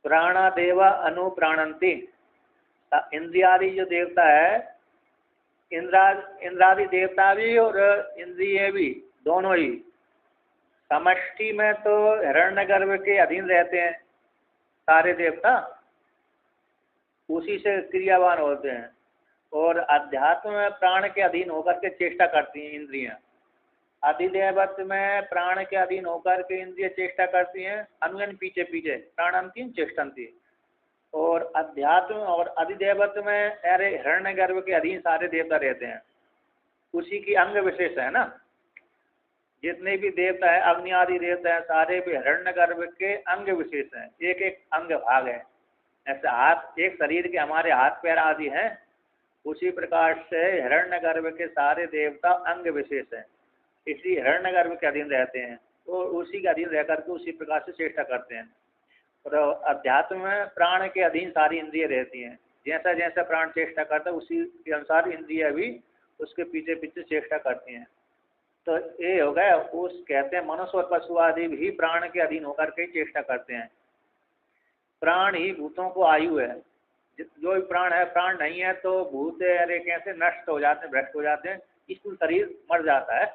प्राणादेव अनुप्राणंती। इंद्रियादि जो देवता है, इंद्रादि देवता भी और इंद्रिय भी दोनों ही समष्टि में तो हिरण्यगर्भ के अधीन रहते हैं सारे देवता, उसी से क्रियावान होते हैं। और अध्यात्म में प्राण के अधीन होकर के चेष्टा करती हैं इंद्रियां। अधिदेवत में प्राण के अधीन होकर के इंद्रिय चेष्टा करती हैं, अनुयन पीछे पीछे प्राणंती चेष्टंती। और अध्यात्म और अधिदेवत में अरे हिरण्यगर्भ के अधीन सारे देवता रहते हैं, उसी की अंग विशेष है ना। जितने भी देवता है, अग्नि आदि देवता है, सारे भी हिरण्यगर्भ के अंग विशेष हैं, एक एक अंग भाग है। ऐसे हाथ, एक शरीर के हमारे हाथ पैर आदि हैं, उसी प्रकार से हिरण्यगर्भ के सारे देवता अंग विशेष हैं, इसलिए हिरण्यगर्भ के अधीन रहते हैं। तो उसी के अधीन रह करके उसी प्रकार से चेष्टा करते हैं। और अध्यात्म में प्राण के अधीन सारी इंद्रिय रहती हैं, जैसा जैसा प्राण चेष्टा करता है उसी के अनुसार इंद्रिय भी उसके पीछे पीछे चेष्टा करती हैं। तो ये हो गया, उस कहते हैं मनुष्य और पशु आदि भी प्राण के अधीन होकर के चेष्टा करते हैं। प्राण ही भूतों को आयु है। जो भी प्राण है, प्राण नहीं है तो भूत अरे कैसे नष्ट हो जाते हैं, भ्रष्ट हो जाते हैं, स्थूल शरीर मर जाता है,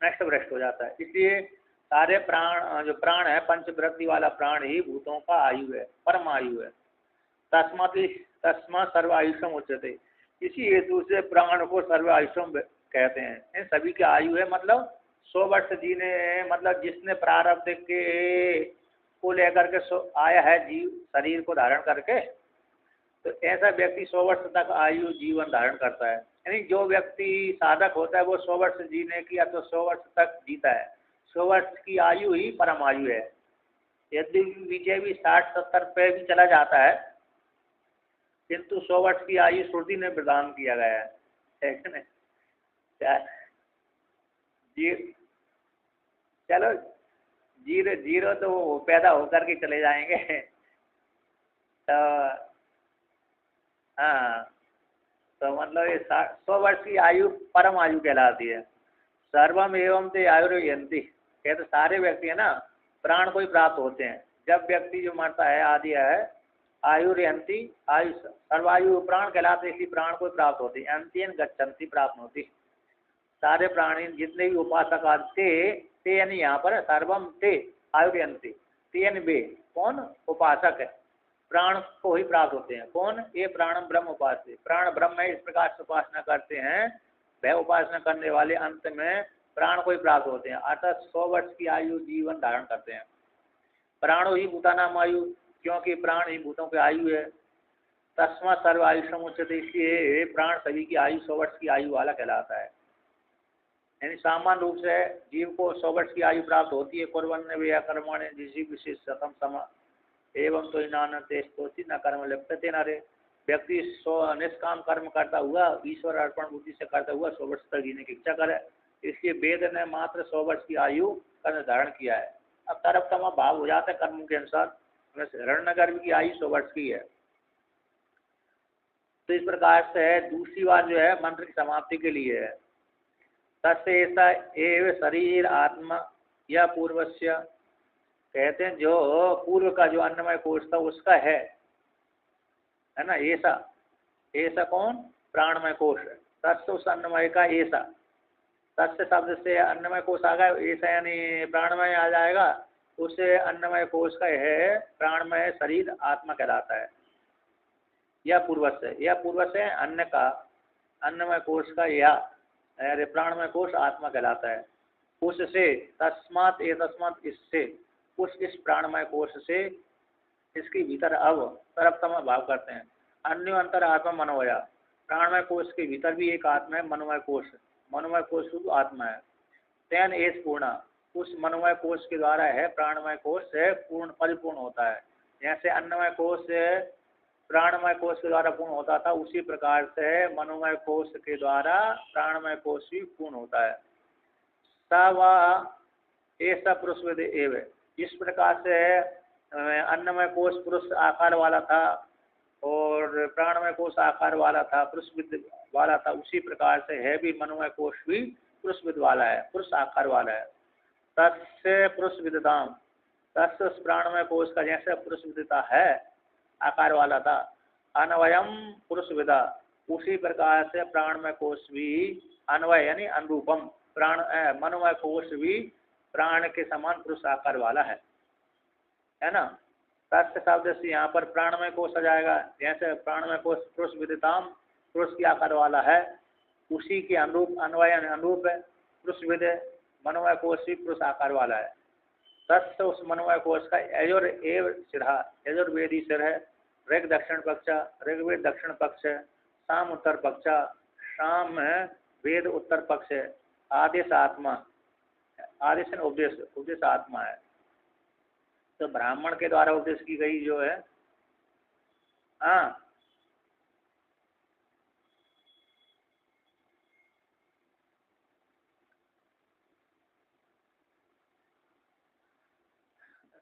नष्ट भ्रष्ट हो जाता है। इसलिए सारे प्राण, जो प्राण है पंचवृत्ति वाला प्राण ही भूतों का आयु है, परम आयु है। तस्मा सर्व आयुषम उच्यते। इसी हेतु से प्राण को सर्व आयुषम कहते हैं। सभी की आयु है, मतलब 100 वर्ष जीने, मतलब जिसने प्रारब्ध के को लेकर के आया है जीव शरीर को धारण करके, तो ऐसा व्यक्ति 100 वर्ष तक आयु जीवन धारण करता है। यानी जो व्यक्ति साधक होता है वो 100 वर्ष जीने की या तो 100 वर्ष तक जीता है। 100 वर्ष की आयु ही परम आयु है। यदि विजय भी 60-70 पे भी चला जाता है, किंतु 100 वर्ष की आयु श्रुति ने प्रदान किया गया है कि नहीं? चलो जीरो तो वो पैदा होकर के चले जाएंगे। तो हाँ, तो मतलब ये 100 वर्ष की आयु परम आयु कहलाती है। सर्वम एवं ते आयुर्यंती, कहते सारे व्यक्ति है ना प्राण को ही प्राप्त होते हैं। जब व्यक्ति जो मरता है आदि है, आयुर्यंती, आयु सर्वायु प्राण कहलाते, इसलिए प्राण को ही प्राप्त होती है। अंत्यन गच्छन्ति प्राप्त होती। सारे प्राणी जितने भी उपासक आते ते, यानी यहाँ पर सर्वम ते आयुर्यंती, तेन वे कौन उपासक है, प्राण को ही प्राप्त होते हैं। कौन? ये प्राणम ब्रह्म उपास्य, प्राण ब्रह्म है, इस प्रकार से उपासना करते हैं। वह उपासना करने वाले अंत में प्राण को ही प्राप्त होते हैं, अर्थात 100 वर्ष की आयु जीवन धारण करते हैं। प्राणो ही भूतानाम आयु, क्योंकि प्राण ही भूतों की आयु है। तस्मा सर्व आयु समुच्यते, इसलिए प्राण सभी की आयु 100 वर्ष की आयु वाला कहलाता है। यानी सामान्य रूप से जीव को 100 वर्ष की आयु प्राप्त होती है। कुर्वन्य वे कर्मण्य जिसी विशेष सतम समा एवं तो नानते न कर्म लिप्यते नारे। व्यक्ति निष्काम कर्म करता हुआ, ईश्वर अर्पण बुद्धि से करता हुआ 100 वर्ष तक जीने की इच्छा करे, इसलिए वेद ने मात्र 100 वर्ष की आयु का निर्धारण किया है। अब तरफ तमा भाव हो जाता है कर्म के अनुसार। हिरण्यगर्भ की आयु 100 वर्ष की है। तो इस प्रकार से दूसरी बात जो है मंत्र की समाप्ति के लिए है। तस्य ऐसा एव शरीर आत्मा या पूर्वस्य, कहते हैं जो पूर्व का जो अन्नमय कोश था उसका है ना, ऐसा। ऐसा कौन? प्राणमय कोश। तस्य उस अन्नमय का ऐसा, तस्य शब्द से अन्नमय कोश आ गया, ऐसा यानी प्राणमय आ जाएगा। उसे अन्नमय कोश का है प्राणमय शरीर आत्मा कहलाता है। या पूर्वस्य, या पूर्वस्य अन्न का, अन्नमय कोश का या अरे प्राणमय कोश आत्मा कहलाता है। उससे तस्मात ए तस्मात, इससे, उस इस प्राणमय कोश से, इसके भीतर अब तरफतम भाव करते हैं। अन्य अंतर आत्मा मनोया, प्राणमय कोश के भीतर भी एक आत्मा है मनोमय कोश, मनोमय कोश आत्मा है। तेन एस पूर्णा, उस मनोमय कोश के द्वारा है प्राणमय कोश से पूर्ण परिपूर्ण होता है। जैसे अन्नमय कोश प्राणमय कोश के द्वारा पूर्ण होता था, उसी प्रकार से मनोमय कोश के द्वारा प्राणमय कोश भी पूर्ण होता है। ऐसा पुरुष विद एव, इस प्रकार से अन्नमय कोश पुरुष आकार वाला था और प्राणमय कोश आकार वाला था, पुरुष विद वाला था, उसी प्रकार से है भी मनोमय कोश भी पुरुष विद वाला है, पुरुष आकार वाला है। तस्य पुरुष विदताम, तस्य उस प्राणमय कोश का जैसे पुरुष विदिता है आकार वाला था, अन्वयम पुरुष विदा, उसी प्रकार से प्राणमय कोश भी अन्वय यानी अनुरूपम प्राण मनोमय कोश भी प्राण के समान पुरुष आकार वाला है ना। तस्य शब्द से यहाँ पर प्राणमय कोश आ जाएगा, जैसे प्राणमय कोश पुरुष विदिताम पुरुष की आकार वाला है, उसी के अनुरूप अन्वय अनुरूप है पुरुष विद, मनोमय कोश भी पुरुष आकार वाला है। तस्य उस मनोमय कोश का यजुर एव सिरा, यजुर्वेदी सिर है, ऋग दक्षिण पक्ष, ऋग्वेद दक्षिण पक्ष, साम उत्तर पक्ष, साम वेद उत्तर पक्ष है, आदेश आत्मा, आदेश उपदेश, उपदेश आत्मा है। तो ब्राह्मण के द्वारा उपदेश की गई जो है, हाँ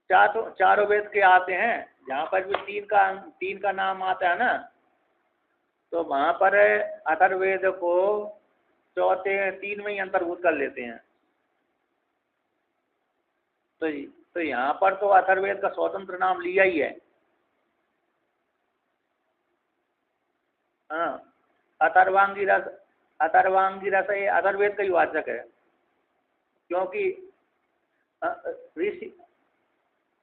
चारों वेद के आते हैं, जहाँ पर भी तीन का नाम आता है ना, तो वहाँ पर अथर्ववेद को चौथे तीन में ही अंतर्भूत कर लेते हैं। तो यहाँ पर तो अथर्ववेद का स्वतंत्र नाम लिया ही है। हाँ, अथर्वांगी रस, अथर्वांगी रस ये अथर्ववेद का ही वाचक है, क्योंकि ऋषि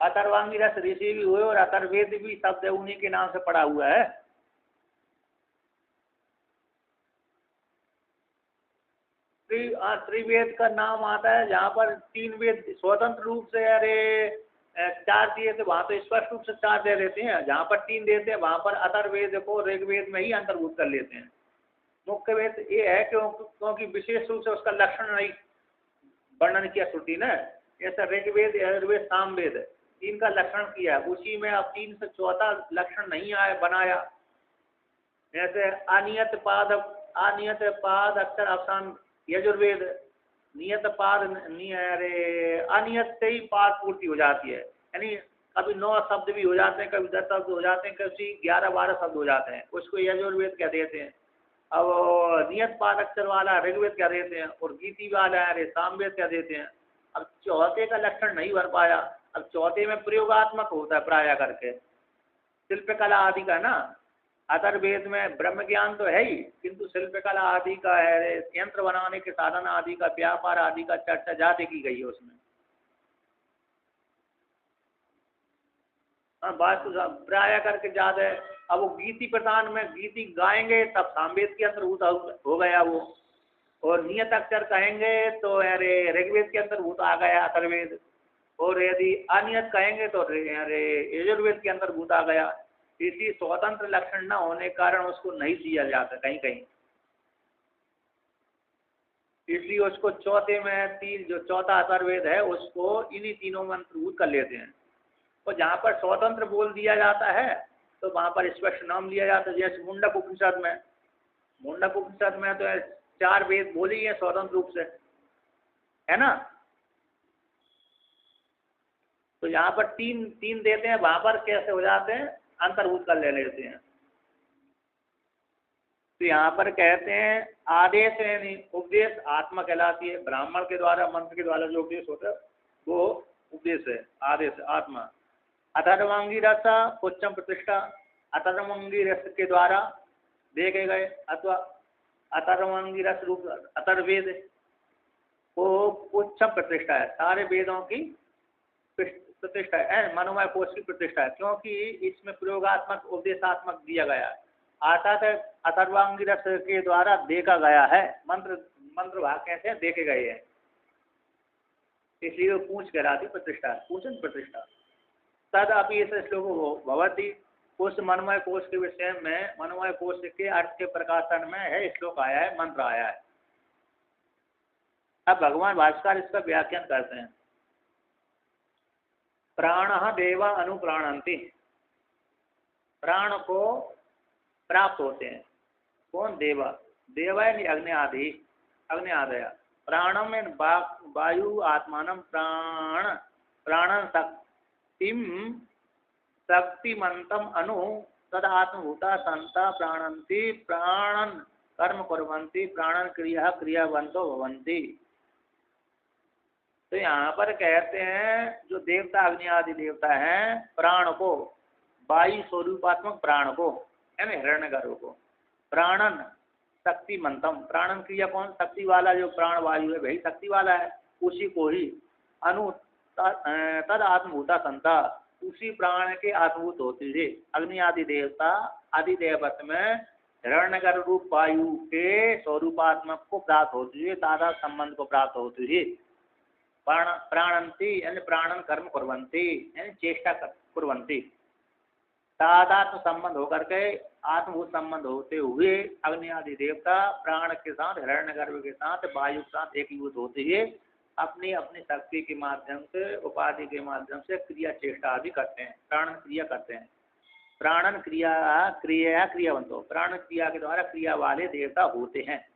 अथर्वांगी रस ऋषि भी हुए और अथर्ववेद भी शब्द उन्हीं के नाम से पड़ा हुआ है। त्रिवेद का नाम आता है जहाँ पर तीन वेद स्वतंत्र रूप से, अरे चार दिए थे वहाँ तो स्पष्ट रूप से चार दे देते हैं, जहाँ पर तीन देते हैं वहाँ पर अथर्ववेद को ऋग्वेद में ही अंतर्भूत कर लेते हैं। मुख्य वेद ये है क्योंकि विशेष रूप से उसका लक्षण नहीं वर्णन किया श्रुति ने, जैसे ऋग्वेद यजुर्वेद सामवेद तीन का लक्षण किया, उसी में अब तीन से चौथा लक्षण नहीं आया बनाया, जैसे अनियत पाद अक्षर अवसान यजुर्वेद, नियत पाद अनियत से ही पाद पूर्ति हो जाती है, यानी कभी 9 शब्द भी हो जाते हैं, कभी 10 शब्द हो जाते हैं, कभी 11-12 शब्द हो जाते हैं, उसको यजुर्वेद कह देते हैं। अब नियत पाद अक्षर वाला ऋग्वेद कह देते हैं, और गीति वाला है सामवेद कह देते हैं। अब चौथे का लक्षण नहीं भर पाया, अब चौथे में प्रयोगात्मक होता है प्राय करके, शिल्पकला आदि का ना। अथर्ववेद में ब्रह्म ज्ञान तो है ही, किंतु शिल्पकला आदि का है, यंत्र बनाने के साधन आदि का, व्यापार आदि का चर्चा ज्यादा की गई है उसमें। हाँ, बात तो प्राय करके ज्यादा है। अब वो गीति प्रधान में गीति गाएंगे तब सामवेद के अंतर्भूत हो गया वो, और नियत अक्षर कहेंगे तो अरे ऋग्वेद के अंतर्भूत आ गया अथर्ववेद, और यदि अनियत कहेंगे तो अरे यजुर्वेद के अंतर्भूत आ गया। इसी स्वतंत्र लक्षण न होने के कारण उसको नहीं दिया जाता कहीं कहीं, इसलिए उसको चौथे में तीन जो चौथा अथर्ववेद है उसको इन्हीं तीनों में अंतर्भूत कर लेते हैं। और जहाँ पर स्वतंत्र बोल दिया जाता है तो वहाँ पर स्पष्ट नाम लिया जाता है, जैसे मुंडक उपनिषद में, मुंडक उपनिषद में तो 4 वेद बोली है स्वतंत्र रूप से, है ना। तो यहाँ पर तीन देते हैं, वहाँ पर कैसे हो जाते हैं अंतर्भूत कर ले लेते हैं। तो यहाँ पर कहते हैं आदेश यानी उपदेश आत्मा कहलाती है, ब्राह्मण के द्वारा मंत्र के द्वारा जो उपदेश होता है वो उपदेश है, आदेश आत्मा। अथर्वांगी रस उच्चम प्रतिष्ठा, अथर्वांगी रस के द्वारा देखे गए अथवा अथर्वांगी रस रूप अथर्ववेद को उच्चम प्रतिष्ठा है, सारे वेदों की प्रतिष्ठा है, मनोमय कोश की प्रतिष्ठा है, क्योंकि इसमें प्रयोगात्मक उपदेशात्मक दिया गया है। अर्थात अथर्वांगी रस के द्वारा देखा गया है, मंत्र भाग कैसे देखे गए हैं, इसलिए वो पूछ कहलाती प्रतिष्ठा, पूछन प्रतिष्ठा। तद अपि इस श्लोक भवती, उस मनोमय कोश के विषय में, मनोमय कोश के अर्थ के प्रकाशन में है श्लोक आया है, मंत्र आया है। अब भगवान भास्कर इसका व्याख्यान करते हैं। प्राण देव अनुप्राणंति, प्राण को प्राप्त होते हैं कौन, देव, देव अग्नि आदि, अग्नि आदय, प्राणम वायु आत्मान प्राण, प्राणन शक्तिम शक्तिमंतम अनु तदात्मभूता संता प्राणंति, प्राणन कर्म कुर्वन्ति, प्राणन क्रिया क्रियावंतो भवन्ति। तो यहाँ पर कहते हैं जो देवता अग्नि आदि देवता हैं, प्राण को, वायु स्वरूपात्मक प्राण को, है ना, हिरण्यगर्भ को, प्राणन शक्ति मंतम, प्राणन क्रिया कौन, शक्ति वाला जो प्राण वायु है वही शक्ति वाला है, उसी को ही अनु तद आत्मभूता संता, उसी प्राण के आत्मभूत होते हुए अग्नि आदि देवता आदि देवत में हिरण्यगर्भ रूप वायु के स्वरूपात्मक को प्राप्त होते हुए, तादा संबंध को प्राप्त होते हुए प्राणंती यानी प्राणन कर्म कुर्वन्ति यानी चेष्टा कुर्वन्ति, तादात्म संबंध होकर के आत्मभूत संबंध होते हुए अग्नि आदि देवता प्राण के साथ, हिरण्यगर्भ के साथ, वायु के साथ एकीभूत होते हुए अपनी अपनी शक्ति के माध्यम से, उपाधि के माध्यम से क्रिया चेष्टा आदि करते हैं, प्राण क्रिया करते हैं। प्राणन क्रिया क्रिया क्रियावंतो, प्राण क्रिया के द्वारा क्रिया वाले देवता होते हैं।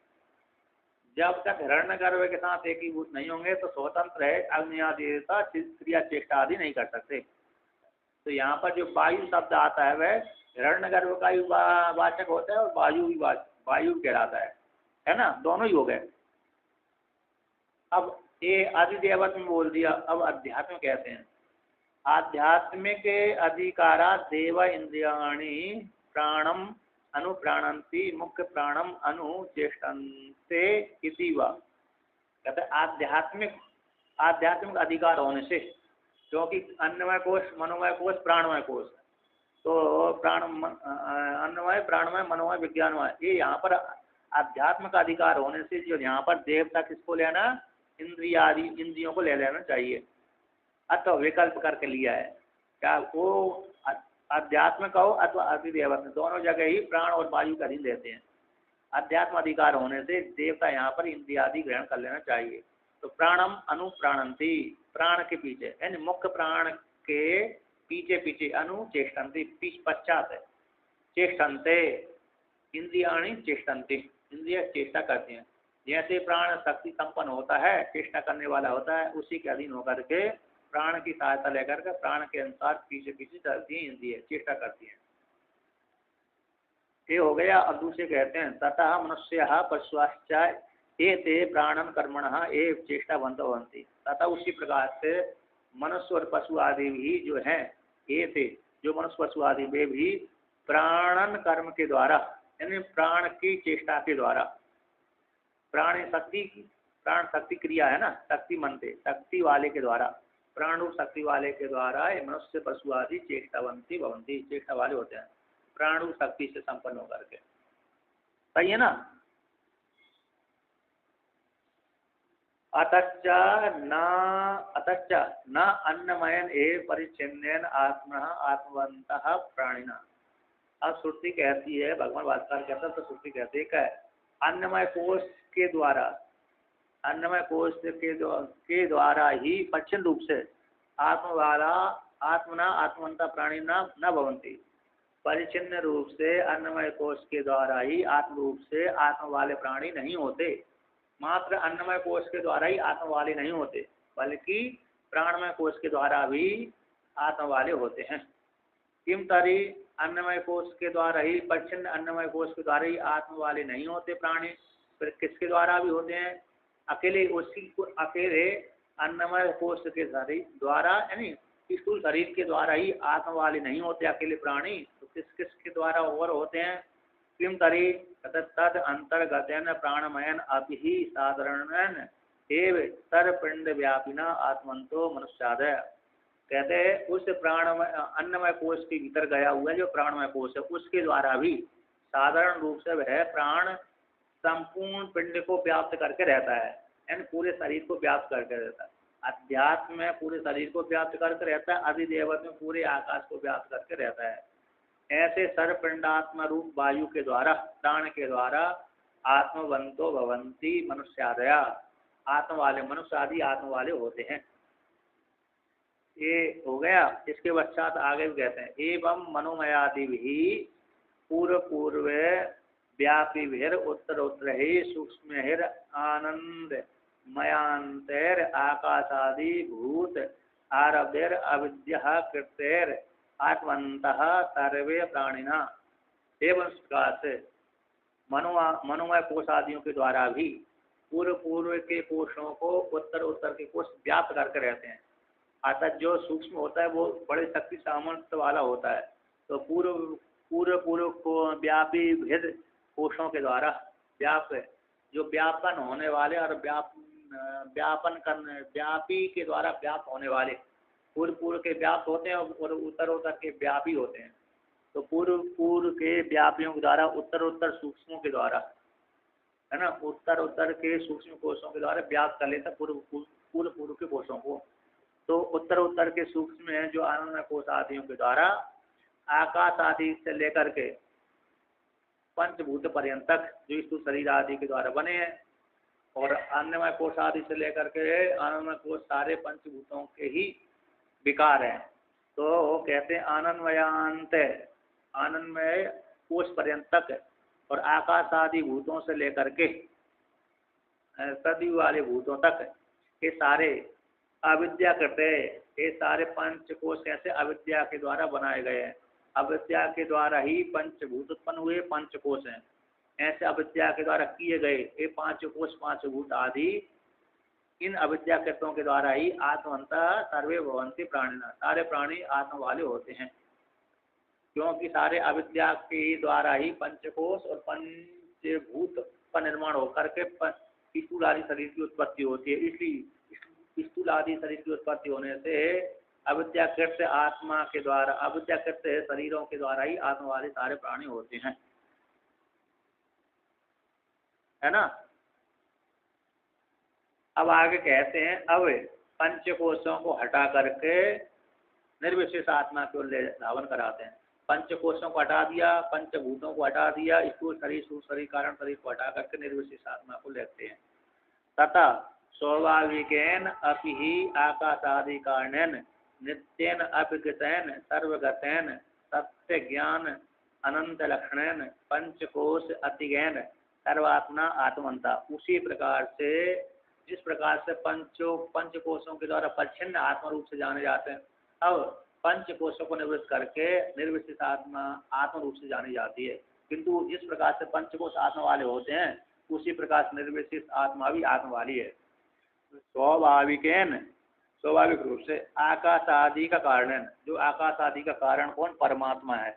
जब तक हिरण्यगर्भ के साथ एकीभूत नहीं होंगे तो स्वतंत्र है अग्नि आदि देवता क्रिया चेष्टा आदि नहीं कर सकते। तो यहाँ पर जो वायु शब्द आता है वह हिरण्यगर्भ का भी वाचक होता है और वायु भी वायु कहलाता है ना, दोनों ही हो गए। अब ये आदिदेवत में बोल दिया, अब अध्यात्म कहते हैं। आध्यात्मिक अधिकारा देव इंद्रियाणि प्राणम अनुप्राणंती मुख्य प्राणम अनुचेष्टन्ते इति वा, कहते आध्यात्मिक अधिकार होने से, क्योंकि अन्नमय कोश, मनोमय कोश, प्राणमय कोश, तो अन्नमय, प्राणमय, मनोमय, विज्ञानमय, ये यहाँ पर आध्यात्म का अधिकार होने से जो यहाँ पर देवता किसको लेना, इंद्रियों को ले लेना चाहिए, अथवा विकल्प करके लिया है, क्या वो अध्यात्म का हो अथवा अधिदेवत, दोनों जगह ही प्राण और वायु का अधीन रहते हैं। अध्यात्म अधिकार होने से देवता यहाँ पर इंद्रियादि ग्रहण कर लेना चाहिए। तो प्राणम अनुप्राणंती, प्राण के पीछे यानी मुख्य प्राण के पीछे पीछे, अनुचेष्टन्ति पश्चात है, चेष्टन्ते इंद्रियाणि चेष्टन्ति, इंद्रिय चेष्टा करती हैं। जैसे प्राण शक्ति संपन्न होता है, चेष्टा करने वाला होता है, उसी के अधीन होकर के प्राण की सहायता लेकर के प्राण के अनुसार पीछे पीछे चलती हैं, इंद्रिय चेष्टा करती हैं। ये हो गया। अब दूसरे कहते हैं ततः मनुष्य पशुश्च एते प्राणन कर्मणः एव चेष्टावन्तौ भवन्ति, तथा उसी प्रकार से मनुष्य और पशु आदि भी जो हैं, एते जो मनुष्य पशु आदि वे भी प्राणन कर्म के द्वारा यानी प्राण की चेष्टा के द्वारा, प्राण शक्ति क्रिया है ना, शक्ति मनते, शक्ति वाले के द्वारा, प्राण रूप शक्ति वाले के द्वारा मनुष्य पशु आदि चेष्टावंती भवंती, चेष्टा वाले होते हैं प्राण रूप शक्ति से संपन्न होकर के। सही है ना। अतश्च न अन्नमयन एव परिच्छिन्नेन आत्मनः आत्मवन्तः प्राणिनः। अब श्रुति कहती है, भगवान भास्कर कहता है तो श्रुति कहती है क्या, अन्नमय कोश के द्वारा, अन्नमय कोश के द्वारा ही पश्चिम रूप से आत्मवाला आत्मना आत्मवंता प्राणिना न भवंती, परिचिन्न रूप से अन्नमय कोश के द्वारा ही आत्म रूप से आत्म वाले प्राणी नहीं होते। मात्र अन्नमय कोश के द्वारा ही आत्म वाले नहीं होते, बल्कि प्राणमय कोश के द्वारा भी आत्म वाले होते हैं। किम तरी अन्नमय कोश के द्वारा ही, परिचिन्न अन्नमय कोश के द्वारा ही आत्म वाले नहीं होते प्राणी, फिर किसके द्वारा भी होते हैं, अकेले अकेले अन्नमय कोश के द्वारा यानी स्थूल शरीर के द्वारा ही आत्म वाले नहीं होते अकेले प्राणी, तो किस किस के द्वारा और होते हैं। किम तरी तद अंतर्गतेन प्राणमयन अभी साधारण एव सर्वपिंड व्यापिना आत्मंतो मनुष्यादय। कहते हैं उस प्राणमय अन्नमय कोश के भीतर गया हुआ जो प्राणमय कोश है उसके द्वारा भी साधारण रूप से वह प्राण संपूर्ण पिंड को व्याप्त करके रहता है, यानी पूरे शरीर को व्याप्त करके रहता है। अध्यात्म में पूरे शरीर को व्याप्त करके रहता है, अधिदेवत में पूरे आकाश को व्याप्त करके रहता है। ऐसे सर्वपिंडात्मा रूप वायु के द्वारा, प्राण के द्वारा आत्मवंतो भवंती मनुष्यादया, आत्म वाले मनुष्य आदि आत्म वाले होते हैं। ये हो गया। इसके पश्चात आगे भी कहते हैं एवं मनोमयादि भी पूर्व पूर्व व्यापी भीर उत्तर उत्तर ही सूक्ष्म हिर आनंद मयांतर आकाशादि भूत आरभ्यर अविद्या कृतेर आत्मन्तः सर्वे प्राणिना। एवं प्रकार से मनोमय कोश आदियों के द्वारा भी पूर्व पूर्व के कोषों को उत्तर उत्तर के कोष व्याप्त करके रहते हैं। अर्थात जो सूक्ष्म होता है वो बड़े शक्ति सामर्थ्य वाला होता है। तो पूर्व पूर्व पूर्व को व्यापी भेद कोषों के द्वारा व्याप्त, जो व्यापन होने वाले और व्यापन करने, व्यापी के द्वारा व्याप्त होने वाले, पूर्व पूर्व के व्याप्त होते हैं और उत्तर उत्तर के व्यापी होते हैं। तो पूर्व पूर्व के व्यापियों के द्वारा उत्तर उत्तर सूक्ष्मों के द्वारा, है ना, उत्तर उत्तर के सूक्ष्म कोषों के द्वारा व्याप्त कर लेता पूर्व पूर्व के कोषों को। तो उत्तर उत्तर के सूक्ष्म है जो आनंद कोष आदियों के द्वारा आकाश आदि से लेकर के पंचभूत पर्यंत तक जो स्थूल शरीर आदि के द्वारा बने हैं, और अन्नमय कोष आदि से लेकर के आनंदमय कोष सारे पंचभूतों के ही विकार हैं। तो कहते हैं आनंदमयांत, आनंदमय कोष पर्यंत तक और आकाश आदि भूतों से लेकर के सदी वाले भूतों तक ये सारे अविद्या करते, ये सारे पंचकोश कैसे अविद्या के द्वारा बनाए गए हैं। अविद्या के द्वारा ही पंचभूत उत्पन्न हुए, पंचकोश हैं। ऐसे अविद्या के द्वारा किए गए ये पांच कोश पांच भूत आदि, इन अविद्या कृतों के द्वारा ही आत्मवंता सर्वे भवंती प्राणिना, सारे प्राणी आत्मा वाले होते हैं। क्योंकि सारे अविद्या के द्वारा ही पंचकोश और पंचभूत का निर्माण होकर के स्थूल आदि शरीर की उत्पत्ति होती है। इसलिए स्थूल आदि शरीर की उत्पत्ति होने से अविद्याकृत आत्मा के द्वारा, अविद्याकृत शरीरों के द्वारा ही आत्मा वाले सारे प्राणी होते हैं, है ना। अब आगे कहते हैं अब पंचकोशों को हटा करके निर्विशेष आत्मा की ओर ले धावन कराते हैं। पंचकोशों को हटा दिया, पंचभूतों को हटा दिया, स्थूल शरीर सूक्ष्म शरीर कारण शरीर को हटा करके निर्विशेष आत्मा को लेते हैं। तथा स्वाभाविकेन अपि ही आकाशादि कारणेन नित्येन अभिगतेन सर्वगतेन सत्य ज्ञान अनंत लक्षणेन पंचकोश अतिगेन सर्वात्मा आत्मवंता। उसी प्रकार से जिस प्रकार से पंचकोशों के द्वारा परिच्छिन्न आत्मा रूप से जाने जाते हैं, अब पंचकोशों को निवृत्त करके निर्विशेष आत्मा आत्म रूप से जानी जाती है। किंतु जिस प्रकार से पंचकोश आत्मा वाले होते हैं उसी प्रकार से निर्विशेष आत्मा भी आत्मा वाली है। स्वाभाविकेन, स्वाभाविक रूप से आकाश आदि का कारण, जो आकाश आदि का कारण कौन, परमात्मा है,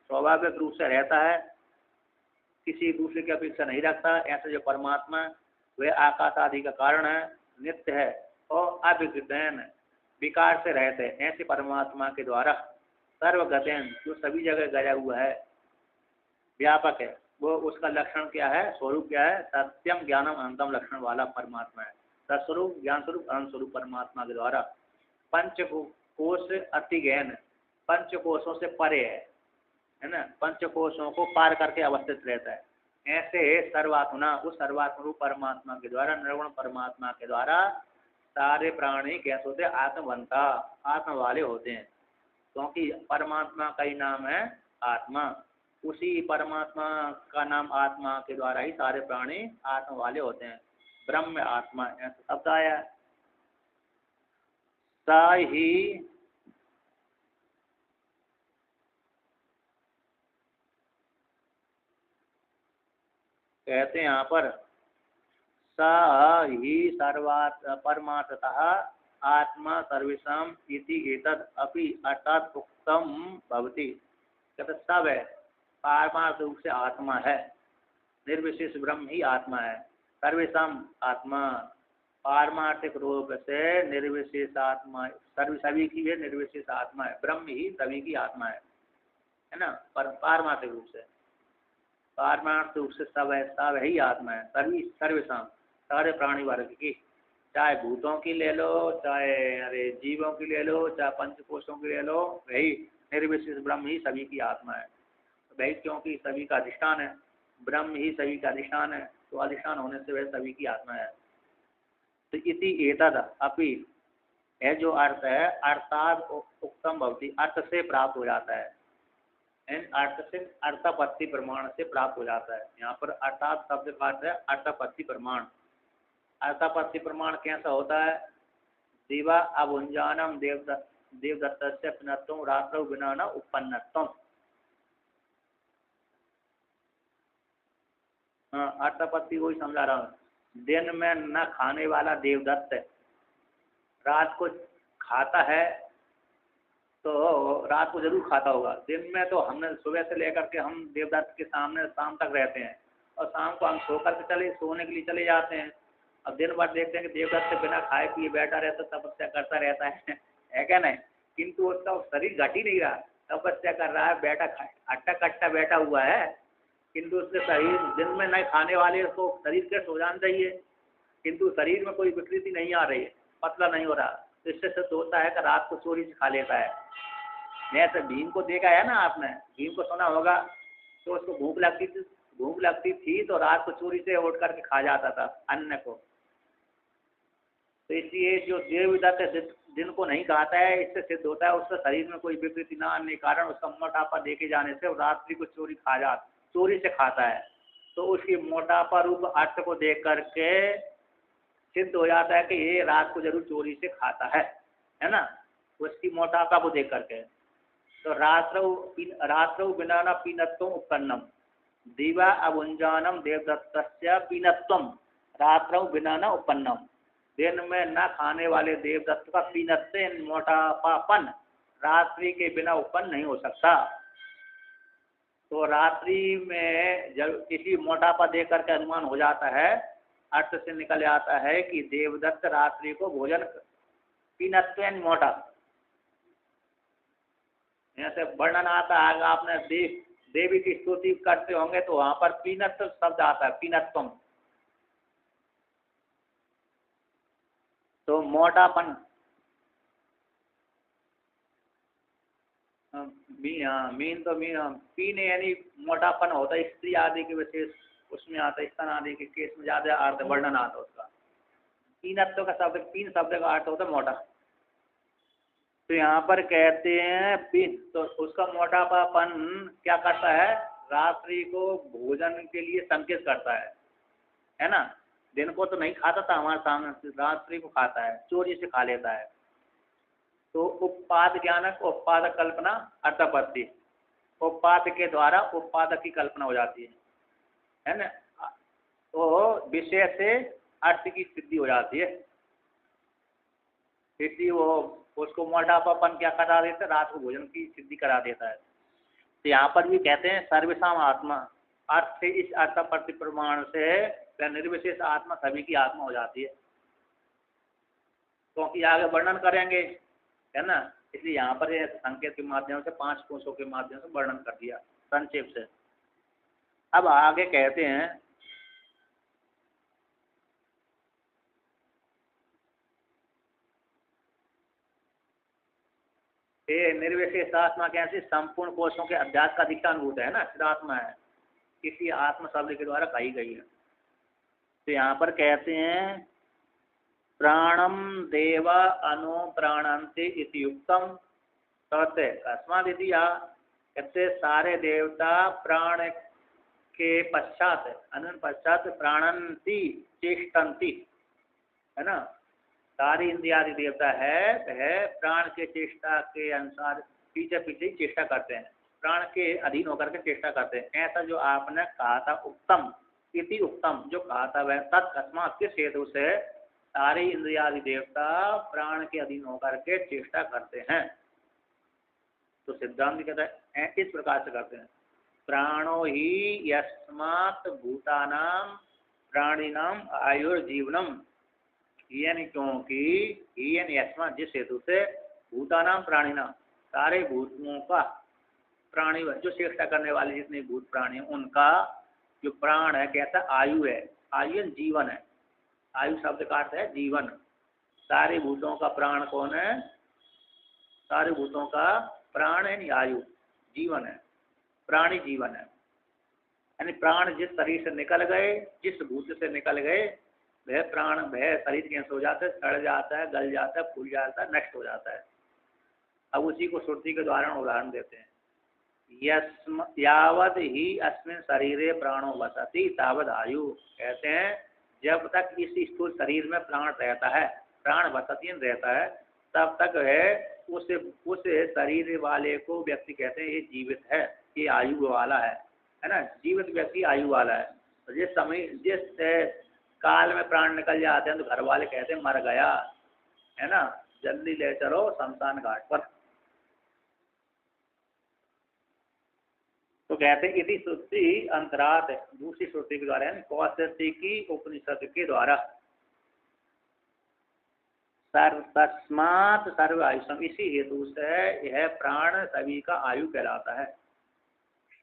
स्वाभाविक रूप से रहता है, किसी दूसरे की अपेक्षा नहीं रखता। ऐसे जो परमात्मा वह आकाश आदि का कारण है, नित्य है और अभिगतेन विकार से रहते हैं। ऐसे परमात्मा के द्वारा सर्वगतेन जो सभी जगह गया हुआ है, व्यापक है, वो उसका लक्षण क्या है, स्वरूप क्या है, सत्यम ज्ञानम अनंतम लक्षण वाला परमात्मा है। सत्स्वरूप ज्ञान स्वरूप अनंत स्वरूप परमात्मा के द्वारा पंचकोश अतिगहन, पंचकोशों से परे है ना, पंचकोशों को पार करके अवस्थित रहता है। ऐसे सर्वात्मना, उस सर्वात्म परमात्मा के द्वारा, निर्गुण परमात्मा के द्वारा सारे प्राणी कैसे होते हैं, आत्मवंता, आत्मा वाले होते हैं। क्योंकि परमात्मा का ही नाम है आत्मा, उसी परमात्मा का नाम आत्मा के द्वारा ही सारे प्राणी आत्मा वाले होते हैं। ब्रह्म आत्मा ऐसा शब्द आया। सा ही कहते हैं यहाँ पर, सा ही सर्वात् परमार्थतः आत्मा सर्वेषाम इति एतद् अपि अर्थात उक्तम भवति। कहते सब है, पारमार्थ रूप से आत्मा है, निर्विशेष ब्रह्म ही आत्मा है। सर्वेषाम आत्मा, पारमार्थिक रूप से निर्विशेष आत्मा, सभी की है निर्विशेष आत्मा है, ब्रह्म ही सभी की आत्मा है ना। पारमार्थिक रूप से, पारमार्थ रूप से सब है, सब ही आत्मा है, सभी सर्वेषाम सारे प्राणी वर्ग की, चाहे भूतों की ले लो, चाहे जीवों की ले लो, चाहे पंचकोशों की ले लो, वही निर्विशेष ब्रह्म ही सभी की आत्मा है। वही क्योंकि सभी का अधिष्ठान है, ब्रह्म ही सभी का अधिष्ठान है, तो अधिष्ठान होने से वह सभी की आत्मा है। तो इति एतद् अपि है जो अर्थ है, अर्थात उक्तम भवति, अर्थ से प्राप्त हो जाता है, अर्थ से अर्थापत्ति प्रमाण से प्राप्त हो जाता है। यहाँ पर अर्थात शब्द का अर्थ है अर्थापत्ति प्रमाण। अर्थापत्ति प्रमाण कैसा होता है, दिवा अभुंजानम देवदत्तस्य पिनत्वम रात्रौ विना न उत्पन्नत्वम। हाँ, अर्थापत्ति वही समझा रहा हूँ। दिन में न खाने वाला देवदत्त रात को खाता है, तो रात को जरूर खाता होगा। दिन में तो हमने सुबह से लेकर के हम देवदत्त के सामने शाम तक रहते हैं, और शाम को हम सोने के लिए चले जाते हैं। अब दिन भर देखते हैं कि देवदत्त बिना खाए पिए बैठा रहता, तपस्या करता रहता है क्या नहीं? किंतु उसका शरीर घट ही नहीं रहा, तपस्या कर रहा है, बैठा अट्टा कट्टा बैठा हुआ है, किंतु उसके शरीर दिन में नहीं खाने वाले को शरीर के सो जाना चाहिए, किंतु शरीर में कोई विकृति नहीं आ रही है, पतला नहीं हो रहा। तो इससे सिद्ध होता है कि रात को चोरी से खा लेता है। जैसे भीम को देखा है ना आपने, भीम को सुना होगा, तो उसको भूख लगती थी तो रात को चोरी से उठ करके खा जाता था अन्न को। तो इसलिए जो देवदत्त दिन को नहीं खाता है, इससे सिद्ध होता है उसका शरीर में कोई विकृति ना आने के कारण उसका मोटापा देखे जाने से रात्रि को चोरी से खाता है। तो उसकी मोटापा रूप अर्थ को देख करके सिद्ध हो जाता है कि ये रात को जरूर चोरी से खाता है ना, उसकी मोटापा को देख करके। तो रात्रौ बिना पीनत्वम उत्पन्नम दिवा अभुंजानम देवदत्तस्य पीनत्वम रात्रौ बिना न उत्पन्नम। दिन में न खाने वाले देवदत्त का पीनत्व मोटापापन रात्रि के बिना उत्पन्न नहीं हो सकता। तो रात्रि में जब किसी मोटापा देख करके अनुमान हो जाता है, अर्थ से निकल आता है कि देवदत्त रात्रि को भोजन पीनत्व मोटा, ऐसे वर्णन आता है। आपने देवी की स्तुति करते होंगे तो वहां पर पीनत्व शब्द आता है, पीनत्वम। तो मोटापन पीने यानी मोटापन होता है, स्त्री आदि के विशेष उसमें आता है, स्तन आदि के केस में ज्यादा अर्थ वर्णन आता है उसका। पीनत्व का शब्द, पीन शब्द का अर्थ होता है मोटा। तो यहाँ पर कहते हैं पीन, तो उसका मोटापापन क्या करता है, रात्रि को भोजन के लिए संकेत करता है ना। दिन को तो नहीं खाता था हमारे सामने, रात्रि को खाता है, चोरी से खा लेता है। तो उत्पाद ज्ञानक उत्पादक कल्पना अर्थापत्ति, उत्पाद के द्वारा उत्पादक की कल्पना हो जाती है ना। तो विषय से अर्थ की सिद्धि हो जाती है, इसलिए वो उसको मोटापापन क्या करा देता है, रात को भोजन की सिद्धि करा देता है। तो यहाँ पर भी कहते हैं सर्वसाम आत्मा, अर्थ से इस अर्थापत्ति प्रमाण से निर्विशेष आत्मा सभी की आत्मा हो जाती है, क्योंकि आगे वर्णन करेंगे है ना। इसलिए यहाँ पर संकेत के माध्यम से 5 कोशों के माध्यम से वर्णन कर दिया संक्षेप से। अब आगे कहते हैं ये निर्विशेष आत्मा कैसे संपूर्ण कोशों के अध्यास का अधिष्ठानभूत है ना, चिदात्मा है, किसी आत्मा शब्द के द्वारा कही गई है। तो यहाँ पर कहते हैं प्राणम देव अनु प्राणंति इति युक्तम कहते अस्मादिति, कहते सारे देवता प्राण के पश्चात अनन पश्चात प्राणंति चेष्टंति है ना। सारी इंद्रियादि देवता है प्राण के चेष्टा के अनुसार पीछे पीछे ही चेष्टा करते हैं, प्राण के अधीन होकर के चेष्टा करते हैं। ऐसा जो आपने कहा था उत्तम इति उत्तम, जो कहा था वह तत्कस्मात के हेतु से सारे इंद्रियादि देवता प्राण के अधीन होकर के चेष्टा करते हैं। तो सिद्धांत कहता है इस प्रकार से करते हैं, प्राणो ही यस्मात् भूतानाम प्राणिनाम आयुर्जीवनम, यानी क्योंकि यानी यस्मात् जिस हेतु से भूतानाम प्राणिनाम सारे भूतों का प्राणी जो चेष्टा करने वाले जितने भूत प्राणी हैं उनका जो प्राण है कहता है आयु है, आयु जीवन है, आयु शब्द का अर्थ है जीवन। सारे भूतों का प्राण कौन है, सारे भूतों का प्राण है आयु जीवन है, प्राणी जीवन है। यानी प्राण जिस शरीर से निकल गए, जिस भूत से निकल गए, वह प्राण वह शरीर कैसे हो जाता है, सड़ जाता है, गल जाता है, फूल जाता है, नष्ट हो जाता है। अब उसी को श्रुति के द्वारा उदाहरण देते हैं, यावद ही अस्मिन शरीरे प्राणो वसति तावद आयु, कहते हैं जब तक इस स्थूल शरीर में प्राण रहता है, प्राण वसति रहता है, तब तक है उस शरीर वाले को व्यक्ति कहते हैं ये जीवित है, ये आयु वाला है ना। जीवित व्यक्ति आयु वाला है। तो जिस समय जिस काल में प्राण निकल जाते हैं तो घर वाले कहते हैं मर गया, है ना, जल्दी ले चलो शमशान घाट पर। तो कहते हैं इति श्रुति अंतरात, दूसरी श्रुति के द्वारा कौशिकी उपनिषद के द्वारा तस्मात् सर्व आयुषम, इसी हेतु से यह प्राण सभी का आयु कहलाता है।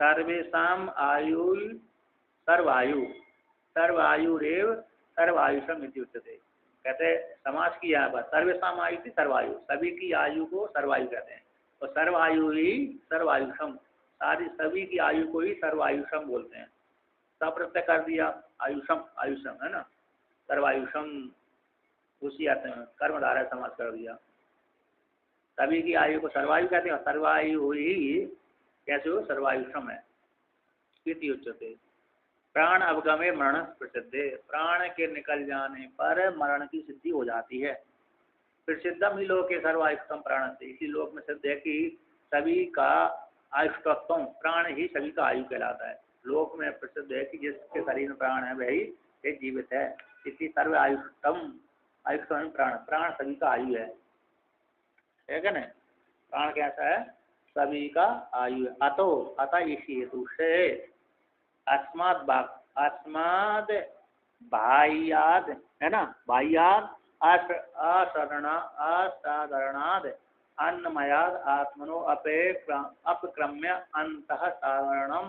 सर्वेषाम आयु सर्वायु, सर्वायुरेव सर्वायुषम इति उच्यते। कहते समास की यहाँ पर सर्वेषाम आयु थी सर्वायु, सभी की आयु को सर्वायु कहते हैं, और सर्वायु ही सर्वायुषम, सारी सभी की आयु को ही सर्वायुषम बोलते हैं। सप्रत्यय कर दिया आयुषम, आयुषम है ना, सर्वायुषम उसी अर्थ में कर्मधारय समास कर दिया। सभी की आयु को सर्वायु कहते हैं, और सर्वायु ही कैसे हो सर्वायुषम है इति उच्यते। प्राण अवगमे मरण प्रसिद्धे, प्राण के निकल जाने पर मरण की सिद्धि हो जाती है। प्रसिद्धम ही लोक के सर्वायुषम प्राण से, इसी लोक में सिद्ध है कि सभी का आयुष्टत्व, प्राण ही सभी का आयु कहलाता है। लोक में प्रसिद्ध है कि जिसके शरीर में प्राण है वही एक जीवित है। इसी सर्व आयुष्टम, आयुष्टम प्राण, प्राण सभी का आयु है, ठीक है ना। प्राण कैसा है, सभी का आयु है। अतो अतः इसी हेतु से अस्माद बाह्याद, है ना, बाह्याद असाधारणाद अन्नमयाद आत्मनो अपक्रम्य अंतः साधारणम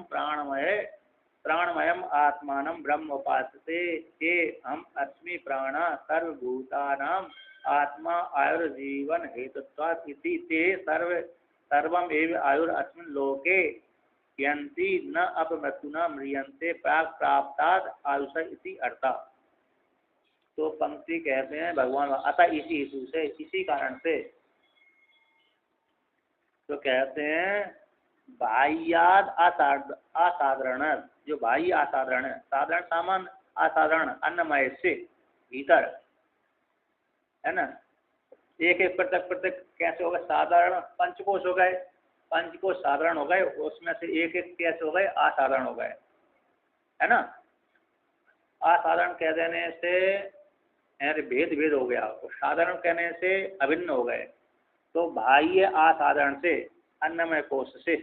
प्राणमयम आत्मानं ब्रह्म उपासते ये हम अस्मि प्राण सर्वभूतानां आत्मा आयुर्जीवन हेतुत्वात् इति ते सर्वम एव आयुर अस्मिन् लोके यन्ति न अपमृत्युना म्रियन्ते प्राग प्राप्ताद आयुष इति अर्थः। तो पंक्ति कहते हैं भगवान अतः इसी हेतु से, इसी कारण से, तो कहते हैं बाह्याद असाधारण, जो बाह्य असाधारण है, साधारण सामान असाधारण अन्नमय से भीतर, है ना, एक एक पृथक पृथक कैसे हो गए, साधारण पंचकोश हो गए, पंचकोश साधारण हो गए, उसमें से एक एक कैसे हो गए असाधारण हो गए, है ना। असाधारण कह देने से भेद भेद हो गया, और साधारण कहने से अभिन्न हो गए। तो बाह्य असाधारण से अन्नमय कोश से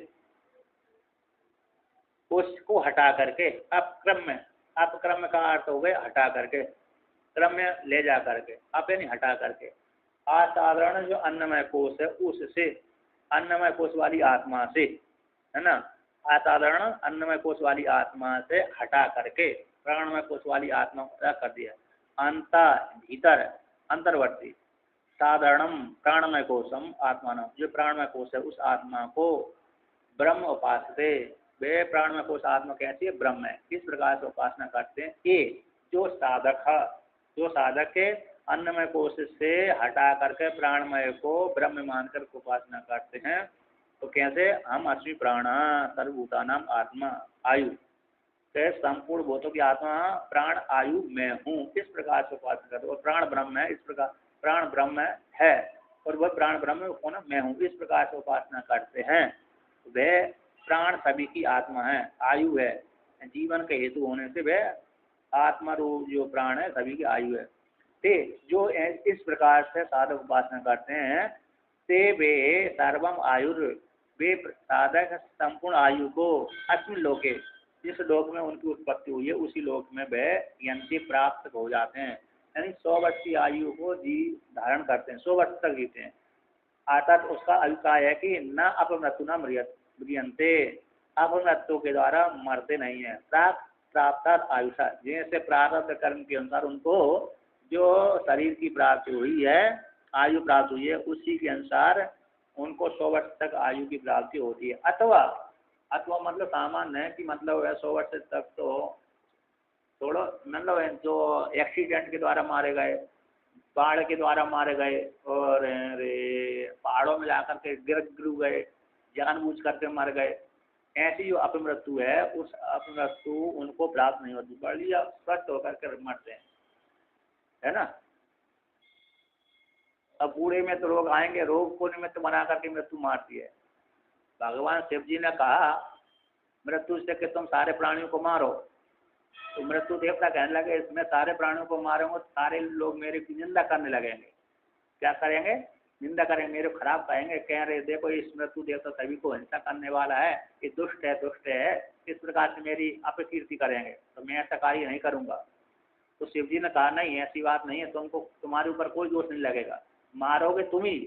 उसको हटा करके अपक्रम्य, अपक्रम्य का अर्थ हो गया हटा करके, क्रम्य ले जा करके, अप यानी हटा करके, असाधारण जो अन्नमय कोश है उससे, अन्नमय कोश वाली आत्मा से, है ना, असाधारण अन्नमय कोश वाली आत्मा से हटा करके प्राणमय कोश वाली आत्मा को कर दिया। अंत भीतर अंतर्वर्ती साधारणम प्राणमय कोशम आत्मान, जो प्राणमय कोश है उस आत्मा को ब्रह्म उपासते, वे प्राणमय कोश आत्मा कैसी है, ब्रह्म है, इस प्रकार से उपासना करते हैं। ये जो साधक है अन्नमय कोश से हटा करके प्राणमय को ब्रह्म मानकर उपासना करते हैं, तो कैसे, हम अस्मि प्राण सर्वभूतानां आत्मा आयु, संपूर्ण भूतों की आत्मा प्राण आयु मैं हूँ, इस प्रकार से उपासना करते, और प्राण ब्रह्म है, इस प्रकार प्राण ब्रह्म है और वह प्राण ब्रह्म कौन है, मैं हूँ, इस प्रकार से उपासना करते हैं। वह प्राण सभी की आत्मा है, आयु है, जीवन के हेतु होने से वह आत्मा रूप जो प्राण है सभी की आयु है। ते जो इस प्रकार से साधक उपासना करते हैं, ते वे सर्वम आयुर, वे साधक संपूर्ण आयु को अस्मिन् लोके, जिस लोक में उनकी उत्पत्ति हुई है उसी लोक में वे यंति प्राप्त हो जाते हैं, यानी 100 वर्ष की आयु को जी धारण करते हैं, 100 वर्ष तक जीते हैं। अर्थात उसका अभिप्राय है कि न अपमृत्यु न म्रियन्ते, अपमृत्यु के द्वारा मरते नहीं है। प्राप्त आयुषा, जैसे प्रारब्ध कर्म के अनुसार उनको जो शरीर की प्राप्ति हुई है, आयु प्राप्त हुई है, उसी के अनुसार उनको 100 वर्ष तक आयु की प्राप्ति होती है। अथवा मतलब सामान्य है कि मतलब 100 वर्ष तक तो थोड़ा, मतलब जो एक्सीडेंट के द्वारा मारे गए, बाढ़ के द्वारा मारे गए, और पहाड़ों में जाकर के गिर गए, जानबूझ करके मर गए, ऐसी जो अपमृत्यु है उस अपमृत्यु उनको प्राप्त नहीं होती, बड़ी स्वस्थ होकर के मरते हैं, है ना। अब बूढ़े में तो लोग आएंगे, रोग को निमित्त बना करके मृत्यु मारती है। भगवान शिव जी ने कहा मृत्यु से कि तुम सारे प्राणियों को मारो, तो मृत्यु देवता कहने लगे मैं सारे प्राणियों को मारूंगा, सारे लोग मेरे की निंदा करने लगेंगे। क्या करेंगे? निंदा करेंगे, मेरे को खराब कहेंगे, कह रहे देखो इस मृत्यु देवता सभी को हिंसा करने वाला है, ये दुष्ट है दुष्ट है, इस प्रकार से मेरी अपकीर्ति करेंगे, तो मैं ऐसा कार्य नहीं करूंगा। तो शिव जी ने कहा नहीं, ऐसी बात नहीं है, तुमको तुम्हारे ऊपर कोई दोष नहीं लगेगा, मारोगे तुम ही,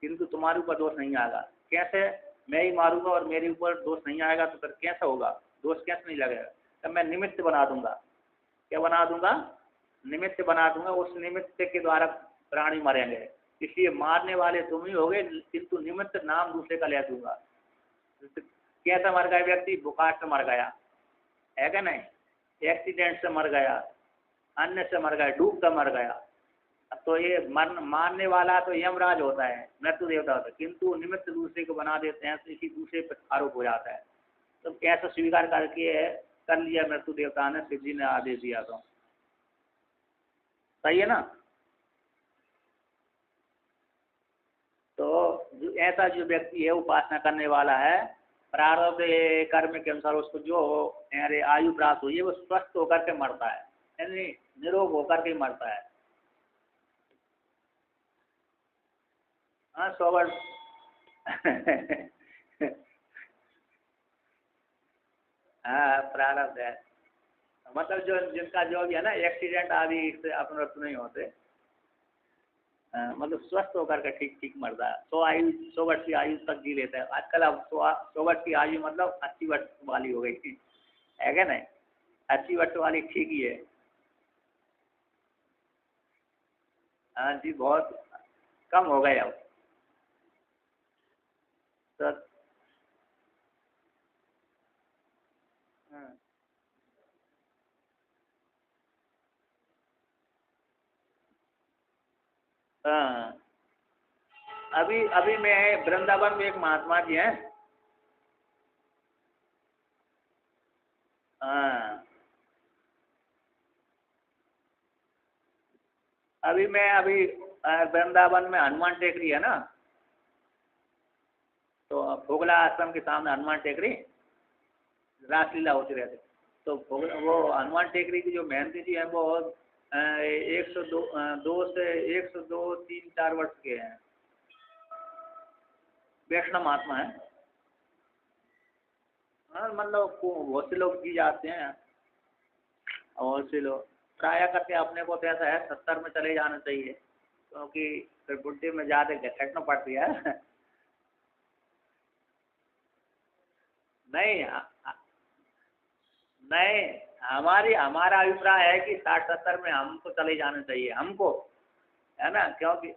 किंतु तुम्हारे ऊपर दोष नहीं आएगा। कैसे? मैं ही मारूंगा और मेरे ऊपर दोष नहीं आएगा, तो फिर कैसा होगा? दोष कैसे नहीं लगेगा? तब मैं निमित्त बना दूंगा। क्या बना दूंगा? निमित्त बना दूंगा, उस निमित्त के द्वारा प्राणी मरेंगे, इसलिए मारने वाले तुम ही होगे, किंतु निमित्त नाम दूसरे का ले दूंगा। कैसा मर गया व्यक्ति? बुखार से मर गया है क्या नहीं, एक्सीडेंट से मर गया, अन्य से मर गया, डूब कर मर गया, तो ये मारने वाला तो यमराज होता है, मृत्यु देवता होता है, किंतु निमित्त दूसरे को बना देते हैं तो इसी दूसरे पर आरोप हो जाता है। तो कैसे स्वीकार करके कर लिया मृत्यु देवता ने, शिव जी ने आदेश दिया, तो सही है ना। तो जो ऐसा जो व्यक्ति है उपासना करने वाला है, प्रारब्ध कर्म के अनुसार उसको जो अरे आयु प्राप्त हुई है वो स्वस्थ होकर के मरता है, यानी निरोग होकर के मरता है। हाँ 100 वर्ष हाँ प्रारब्ध है, मतलब जो जिनका जो भी है ना एक्सीडेंट आदि से अपमृत्यु नहीं होते, मतलब स्वस्थ होकर के ठीक ठीक मरता है। 100 वर्ष की आयु तक जी लेता है आजकल। अब 100 वर्ष की आयु मतलब 80 वर्ष वाली हो गई थी, है क्या नहीं? 80 वर्ष वाली ठीक ही है। हाँ जी, बहुत कम हो गए अब तो। हाँ अभी अभी मैं वृंदावन में एक महात्मा जी हैं। हाँ अभी वृंदावन में हनुमान टेकरी है ना, तो भोगला आश्रम के सामने हनुमान टेकरी रासलीला होती रहती। तो वो हनुमान टेकरी की जो महंती जी है वो 102 से 102 3 4 वर्ष के हैं, वैष्णव महात्मा है। हाँ मतलब बहुत से लोग जी जाते हैं, और बहुत से लोग प्राय करके अपने को तो ऐसा है 70 में चले जाना चाहिए, क्योंकि फिर बुढ़े में ज़्यादा घटना पड़ती है। नहीं नहीं, हमारा अभिप्राय है कि 60-70 में हमको चले जाना चाहिए, हमको, है ना, क्योंकि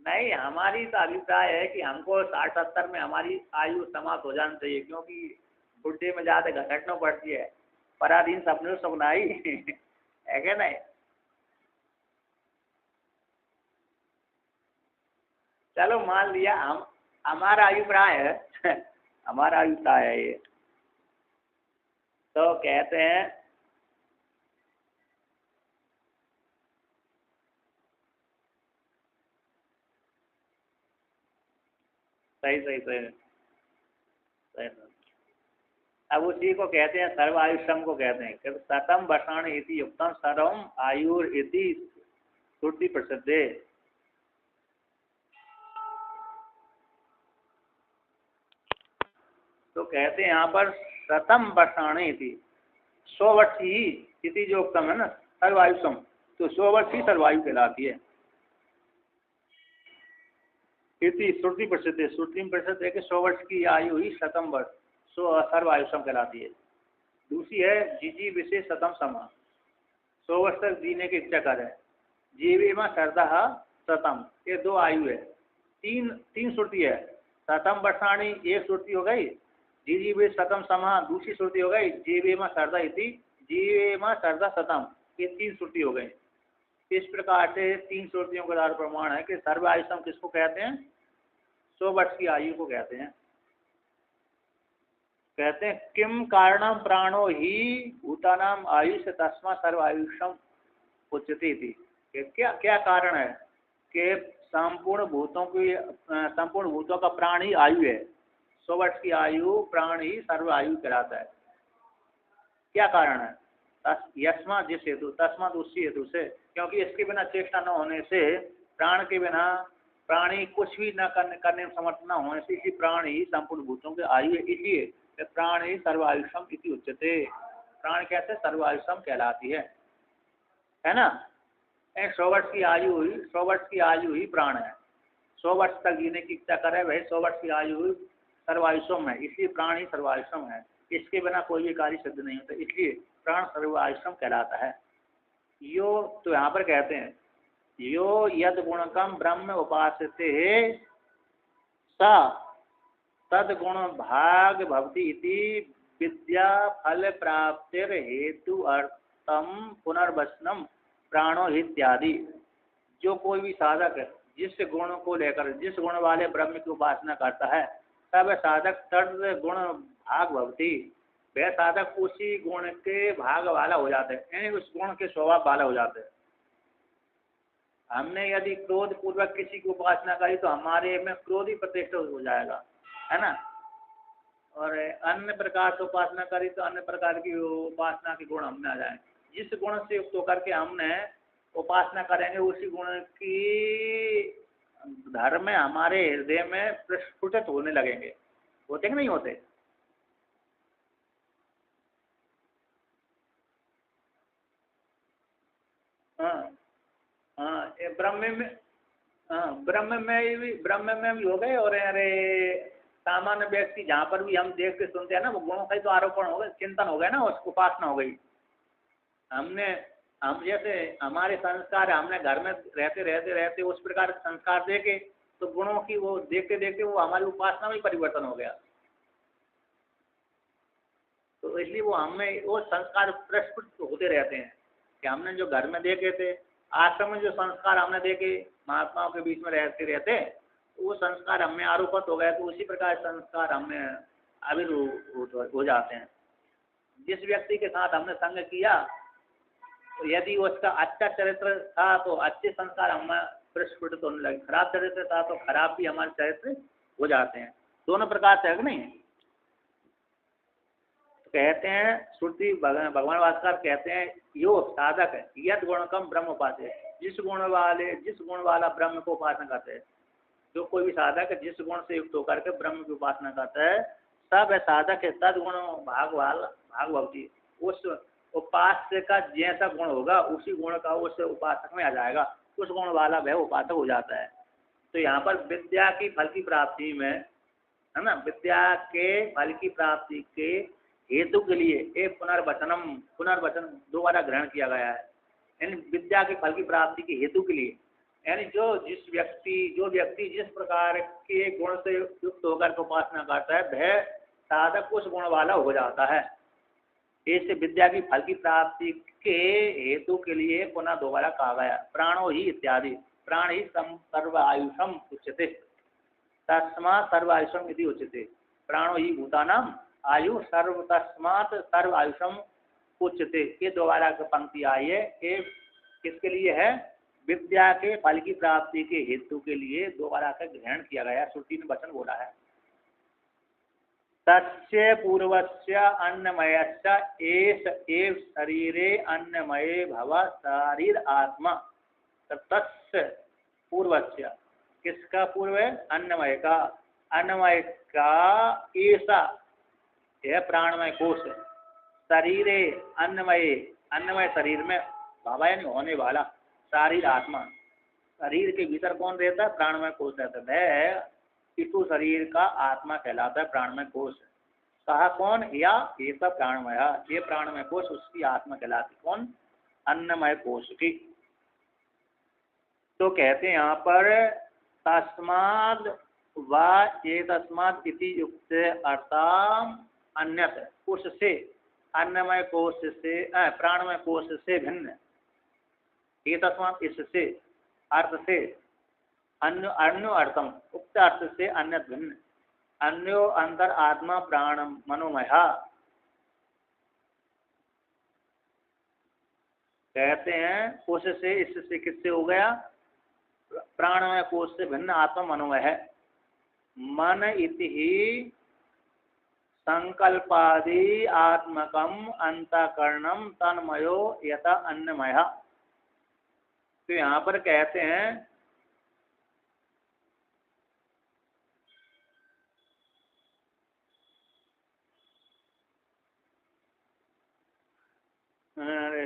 नहीं, हमारी तो अभिप्राय है कि हमको 60-70 में हमारी आयु समाप्त हो जानी चाहिए, क्योंकि बुढ़े में ज़्यादा घटना पड़ती है, पराधीन सपने सपनाई है क्या नहीं। चलो मान लिया, हम हमारा अभिप्राय है हमारा अभिप्राय है ये। तो कहते हैं सही सही सही सही। अब उसी को कहते हैं सर्व आयुष्यम को कहते हैं कि शतम वर्षाण इति युक्तम सर्वम आयुर इति श्रुति प्रसिद्धे। तो कहते हैं यहाँ पर शतम वर्षाण इति, 100 वर्ष ही इति जो उत्तम है ना सर्वायुषम, तो 100 वर्ष ही सर्वायु कहलाती है। इति श्रुति प्रसिद्ध है, श्रुति में प्रसिद्ध है कि 100 वर्ष की आयु ही शतम वर्ष सर्वायुषम कहलाती है। दूसरी है जीजी विशेष शतम समा, 100 वर्ष तक जीने की इच्छा करे, जीवे में श्रद्धा शतम, ये 2 आयु है। तीन श्रुति है, शतम वर्षाणी एक श्रुति हो गई, जीवे शतम समा दूसरी श्रुति हो गई, जीवे में श्रद्धा इति जीवे में श्रद्धा शतम, ये 3 श्रुति हो गई। इस प्रकार से 3 श्रुतियों का आधार प्रमाण है कि सर्व आयुषम किसको कहते हैं? 100 वर्ष की आयु को कहते हैं। कहते हैं किम कारणम प्राणो ही भूतानाम आयुष तस्मा सर्व आयुषम उच्यते थी, क्या क्या कारण है कि संपूर्ण भूतों का प्राण ही आयु है, 100 वर्ष की आयु प्राण ही सर्व आयु कहलाता है। क्या कारण है? यस्मात् जिस हेतु, तस्मात् उसी हेतु से, क्योंकि इसके बिना चेष्टा न होने से, प्राण के बिना प्राणी कुछ भी न करने में समर्थ न होने से, इसी प्राण ही संपूर्ण भूतों के आयु है। इसलिए प्राण ही सर्वायुषम इति उच्यते। प्राण कैसे सर्वायुषम कहलाती है ना। 100 वर्ष की आयु हुई, 100 वर्ष की आयु ही प्राण है। 100 वर्ष तक जीने की इच्छा करे वही 100 वर्ष की आयु सर्वायुषम है, इसलिए प्राण ही सर्वायुषम है। इसके बिना कोई भी कार्य सिद्ध नहीं होता, इसलिए प्राण सर्वायुषम कहलाता है। यो तो यहाँ पर कहते हैं यो यद गुणकम ब्रह्म उपासते सा तद गुण भाग भवति इति विद्या फल प्राप्तिर हेतु अर्थम पुनर्वचनम प्राणो इत्यादि। जो कोई भी साधक है जिस गुण को लेकर, जिस गुण वाले ब्रह्म की उपासना करता है, तब साधक तद गुण भाग भवति, वह साधक उसी गुण के भाग वाला हो जाते हैं, यानी उस गुण के स्वभाव वाला हो जाते हैं। हमने यदि क्रोध पूर्वक किसी की उपासना करी तो हमारे में क्रोध ही प्रतिष्ठित हो जाएगा, है ना। और अन्य प्रकार से उपासना करी तो अन्य प्रकार की उपासना के गुण हमने आ जाएंगे। जिस गुण से युक्त होकर के हमने उपासना करेंगे उसी गुण की धर्म हमारे हृदय में प्रस्फुटित होने लगेंगे। होते कि नहीं होते? हाँ हाँ, ये ब्रह्म में भी हो गए। और अरे सामान्य व्यक्ति जहाँ पर भी हम देख के सुनते हैं ना, वो गुणों का ही तो आरोपण हो गया, चिंतन हो गया ना, उसको उपासना हो गई। हम जैसे हमारे संस्कार, हमने घर में रहते उस प्रकार के संस्कार देखे, तो गुणों की वो देखते देखते वो हमारी उपासना में परिवर्तन हो गया। तो इसलिए वो हमें वो संस्कार प्रस्फुट होते रहते हैं कि हमने जो घर में देखे थे, आश्रम में जो संस्कार हमने देखे, महात्माओं के बीच में रहते वो संस्कार हमें आरोपित हो गए, तो उसी प्रकार संस्कार हमें आविर्भूत हो जाते हैं। जिस व्यक्ति के साथ हमने संग किया, तो यदि उसका अच्छा चरित्र था तो अच्छे संस्कार हमें प्रस्फुटित होने लगे, खराब चरित्र था तो खराब भी हमारे चरित्र हो जाते हैं। दोनों प्रकार से है नहीं। कहते हैं श्रुति, भगवान भास्कर कहते हैं यो साधक है यद गुणकम ब्रह्म उपास्य, जिस गुण वाला ब्रह्म को उपासना करते हैं। जो कोई भी साधक है जिस गुण से युक्त होकर के ब्रह्म की उपासना करता है, सब साधक है तद गुण भाग भवती। उस उपास्य का जैसा गुण होगा उसी गुण का उस उपासक में आ जाएगा, उस गुण वाला वह उपासक हो जाता है। तो यहाँ पर विद्या की फल की प्राप्ति में, है ना, विद्या के फल की प्राप्ति के हेतु के लिए एक पुनर्वचन दोबारा ग्रहण किया गया है। यानी विद्या के फल की प्राप्ति के हेतु के लिए, यानी जो व्यक्ति जिस प्रकार के गुण से युक्त होकर के उपासना करता है, वह साधक उस गुण वाला हो जाता है। ऐसे विद्या की फल की प्राप्ति के हेतु के लिए पुनः दोबारा कहा गया प्राणो ही इत्यादि। प्राण ही सर्व आयुषम उच्यते, तस्मात् सर्व आयुषम इति उच्यते। प्राणो ही भूतानाम आयु सर्व तस्मात् सर्व आयुषम उच्यते। ये दोबारा पंक्ति आई है, ये किसके लिए है? विद्या के फल की प्राप्ति के हेतु के लिए दोबारा का ग्रहण किया गया। श्रुति ने वचन बोला है, तस्य पूर्वस्य अन्नमयस्य एष एव शरीरे अन्नमये भव शरीर आत्मा। तस्य पूर्वस्य, किसका पूर्व है? अन्नमय का। अन्नमय का ऐसा यह प्राणमय कोश है। शरीरे अन्नमय शरीर में, भव यानी होने वाला, शरीर आत्मा। शरीर के भीतर कौन रहता है? प्राणमय कोश रहता है। इस शरीर का आत्मा कहलाता है प्राणमय कोश। कहा कौन? या ये सब प्राणमय, ये प्राणमय कोश उसकी आत्मा कहलाती। कौन? अन्नमय कोश की। तो कहते हैं यहाँ पर तस्माद् व एतस्माद् इति युक्त अर्थाम अन्यत, उससे, अन्नमय कोश से, प्राणमय कोश से भिन्न, एतस्मात् इससे, अर्थ से, अन्य अर्थम, उक्त अर्थ से अन्य भिन्न, अन्यो अंतर आत्मा प्राण मनोमय। कहते हैं उससे, इससे किससे हो गया? प्राणमय कोश से भिन्न आत्मा मनोमय है। मन इति ही संकल्पादि आत्मकम अंतःकरणम तन्मयो यथा अन्नमय। तो यहाँ पर कहते हैं अरे,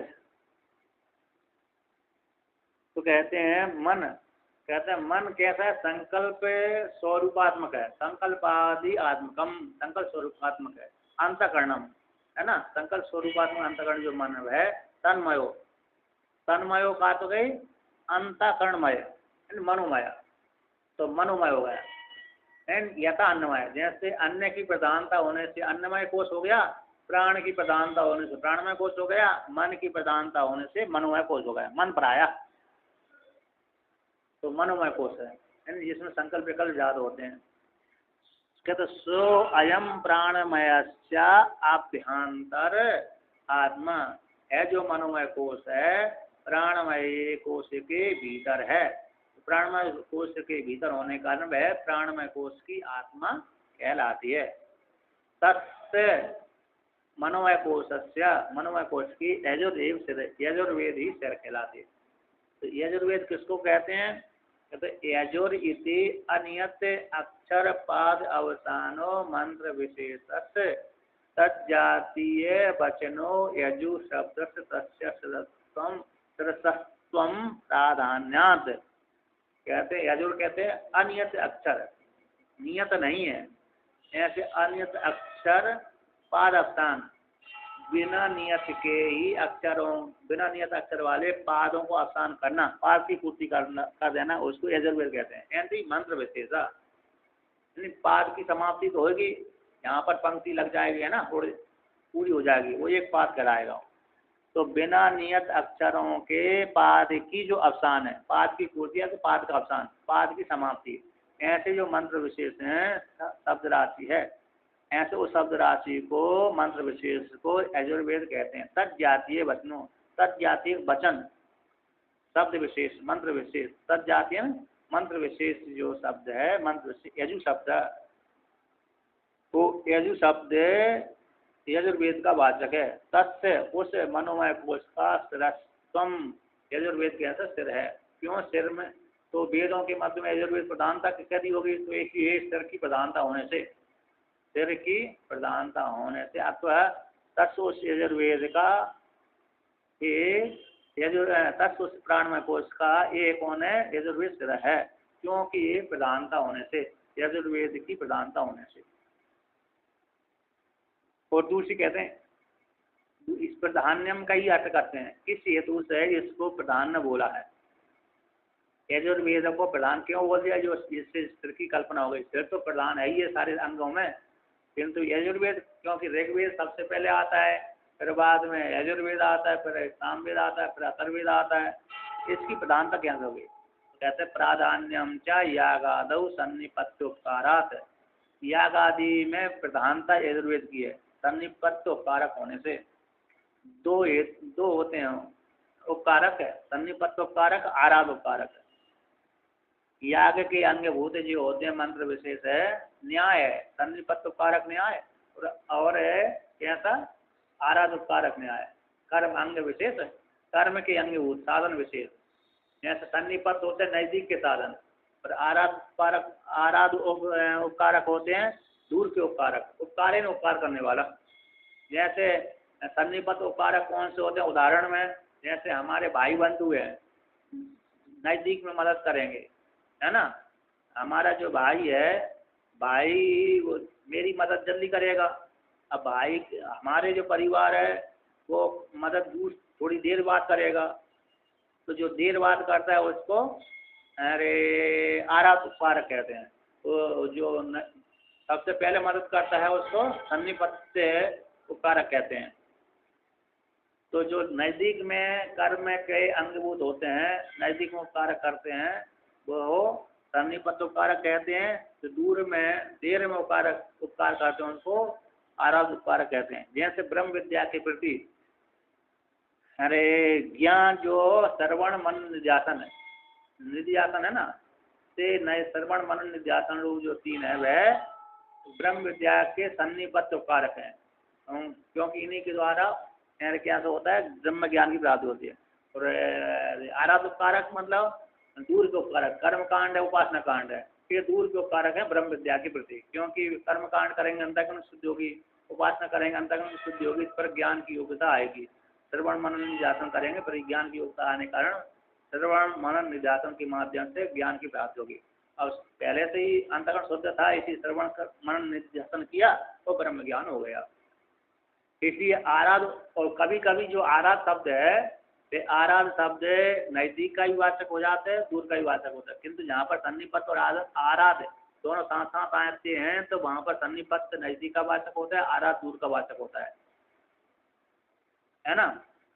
तो कहते हैं मन, कहते हैं मन कैसा है, संकल्प स्वरूपात्मक है, संकल्पादि आत्मकम, संकल्प स्वरूपात्मक है, अंतःकरणम है ना, संकल्प स्वरूपात्मक अंतःकरण जो मन है, तन्मयो, तन्मयो का तो गई अंतःकरणमय मनोमय, तो मनोमय हो गया। एंड यथा अन्नमय, जैसे अन्न की प्रधानता होने से अन्नमय कोश हो गया, प्राण की प्रधानता होने से प्राणमय कोश हो गया, मन की प्रधानता होने से मनोमय कोश हो गया, मन पराया तो मनोमय कोश है जिसमें संकल्प विकल्प ज्यादा होते हैं। कहते सो अयम प्राणमय आभ्यंतर आत्मा है, जो मनोमय कोश है प्राणमय कोश के भीतर है, प्राणमय कोश के भीतर होने के कारण वह प्राणमय कोश की आत्मा कहलाती है। तस्य मनोमय कोशस्य, मनोमय कोश की यजुर्वेद सिर, यजुर्वेद ही सिर कहलाती है। तो यजुर्वेद किसको कहते हैं, कहते यजुर इति अनियत अक्षर पाद अवसानो मंत्र विशेषस्य तज्जातीय वचनो यजु शब्द तस्य सरसत्वम प्राधान्यात्। कहते हैं यजुर कहते हैं अनियत अक्षर, नियत नहीं है, ऐसे अनियत अक्षर पाद अवसान, बिना नियत के ही अक्षरों, बिना नियत अक्षर वाले पादों को अवसान करना, पाद की पूर्ति कर देना, उसको यजुर्वेद कहते हैं। ऐसे मंत्र विशेषा, पाद की समाप्ति तो होगी, यहाँ पर पंक्ति लग जाएगी है ना, थोड़ी पूरी हो जाएगी, वो एक पाद कराएगा। तो बिना नियत अक्षरों के पाद की जो अवसान है, पाद की पूर्ति है तो पाद का अवसान, पाद की समाप्ति, ऐसे जो मंत्र विशेष हैं शब्द राशि है, ऐसे उस शब्द राशि को मंत्र विशेष को यजुर्वेद कहते हैं। तत् जातीय वचनों, तत् जातीय वचन शब्द विशेष मंत्र विशेष, तत् जातीय मंत्र विशेष जो शब्द है, मंत्र विशेष यजु शब्द, तो यजु शब्द यजुर्वेद का वाचक है। तस्य उस मनोमय कोश का सिरस्वम, यजुर्वेद के ऐसा सिर है। क्यों सिर में, तो वेदों के मध्य में यजुर्वेद प्रधानता कैसी होगी, तो एक ही सिर की प्रधानता होने से, सिर की प्रधानता होने से अथवा तत्व यजुर्वेद का तत्व प्राणमय कोश का एक होने यजुर्वेद सिर है, क्योंकि ये प्रधानता होने से, यजुर्वेद की प्रधानता होने से। और दूसरी कहते हैं इस प्रधान्यम का ही अर्थ करते हैं, किस हेतु से इसको प्रधान बोला है, यजुर्वेद को प्रधान क्यों बोल दिया, जो जिससे सिर की कल्पना हो गई, सिर तो प्रधान है ही है सारे अंगों में, किंतु यजुर्वेद क्योंकि ऋग्वेद सबसे पहले आता है, फिर बाद में यजुर्वेद आता है, फिर सामवेद आता है, फिर अथर्ववेद आता है, इसकी प्रधानता क्या होगी, कहते प्राधान्यम च यागादौ सन्निपत्योपकारात्, याग आदि में प्रधानता यजुर्वेद की है, सन्निपत्य उपकारक होने से। दो होते हैं उपकारक है, सन्निपत्य उपकारक, आराध उपकारक है। याग के अंगभूत जो होते हैं मंत्र विशेष है, न्याय है, सन्निपत्य उपकारक न्याय, और है कैसा आराध उपकारक न्याय, कर्म अंग विशेष, कर्म के अंगभूत साधन विशेष, जैसे सन्निपत्य होते हैं नजदीक के साधन, और आराध उपकारक, आराध उपकारक होते हैं दूर के उपकारक, उपकारे में उपकार करने वाला। जैसे सन्निपत्य उपकारक कौन से होते हैं, उदाहरण में जैसे हमारे भाई बंधु हैं, नजदीक में मदद करेंगे है ना, हमारा जो भाई है, भाई वो मेरी मदद जल्दी करेगा, अब भाई हमारे जो परिवार है वो मदद दूर थोड़ी देर बाद करेगा, तो जो देर बाद करता है उसको अरे आराध उपकारक कहते हैं, तो जो सबसे पहले मदद करता है उसको सन्निपत्य उपकारक कहते हैं। तो जो नज़दीक में कर्म के अंगभूत होते हैं, नज़दीक में उपकारक करते हैं, वो सन्निपत्य उपकारक कहते हैं, तो दूर में देर में उपकार करते हैं उनको आराध उपकारक कहते हैं। जैसे ब्रह्म विद्या के प्रति अरे ज्ञान जो श्रवण मन निध्यासन है ना, से नए श्रवण मन निध्यासन रूप जो तीन है, वह ब्रह्म विद्या के सन्निपत्त उपकारक हैं, क्योंकि इन्हीं के द्वारा क्या होता है, ब्रह्म ज्ञान की प्राप्ति होती है। और आराध उपकारक मतलब दूर के उपकारक, कर्म कांड है, उपासना कांड है, ये दूर के उपकारक है ब्रह्म विद्या के प्रति, क्योंकि कर्म कांड करेंगे अंतःकरण शुद्धि होगी, उपासना करेंगे अंतःकरण शुद्धि होगी, इस पर ज्ञान की योग्यता आएगी। श्रवण मनन निध्यासन करेंगे पर ज्ञान की योग्यता आने के कारण श्रवण मनन निध्यासन के माध्यम से ज्ञान की प्राप्ति होगी। अब पहले से ही अंतःकरण शुद्ध था, इसी श्रवण मनन निध्यासन किया तो ब्रह्म ज्ञान हो गया। इसलिए आराध, और कभी कभी जो आराध शब्द है, ये आराध शब्द नजदीक का भी वाचक हो जाते हैं, दूर का भी वाचक होता है, किंतु जहाँ पर सन्निपत्त और आराध दोनों साथ साथ आते हैं तो वहाँ पर सन्निपत्त नजदीक का वाचक होता है, आराध दूर का वाचक होता है ना।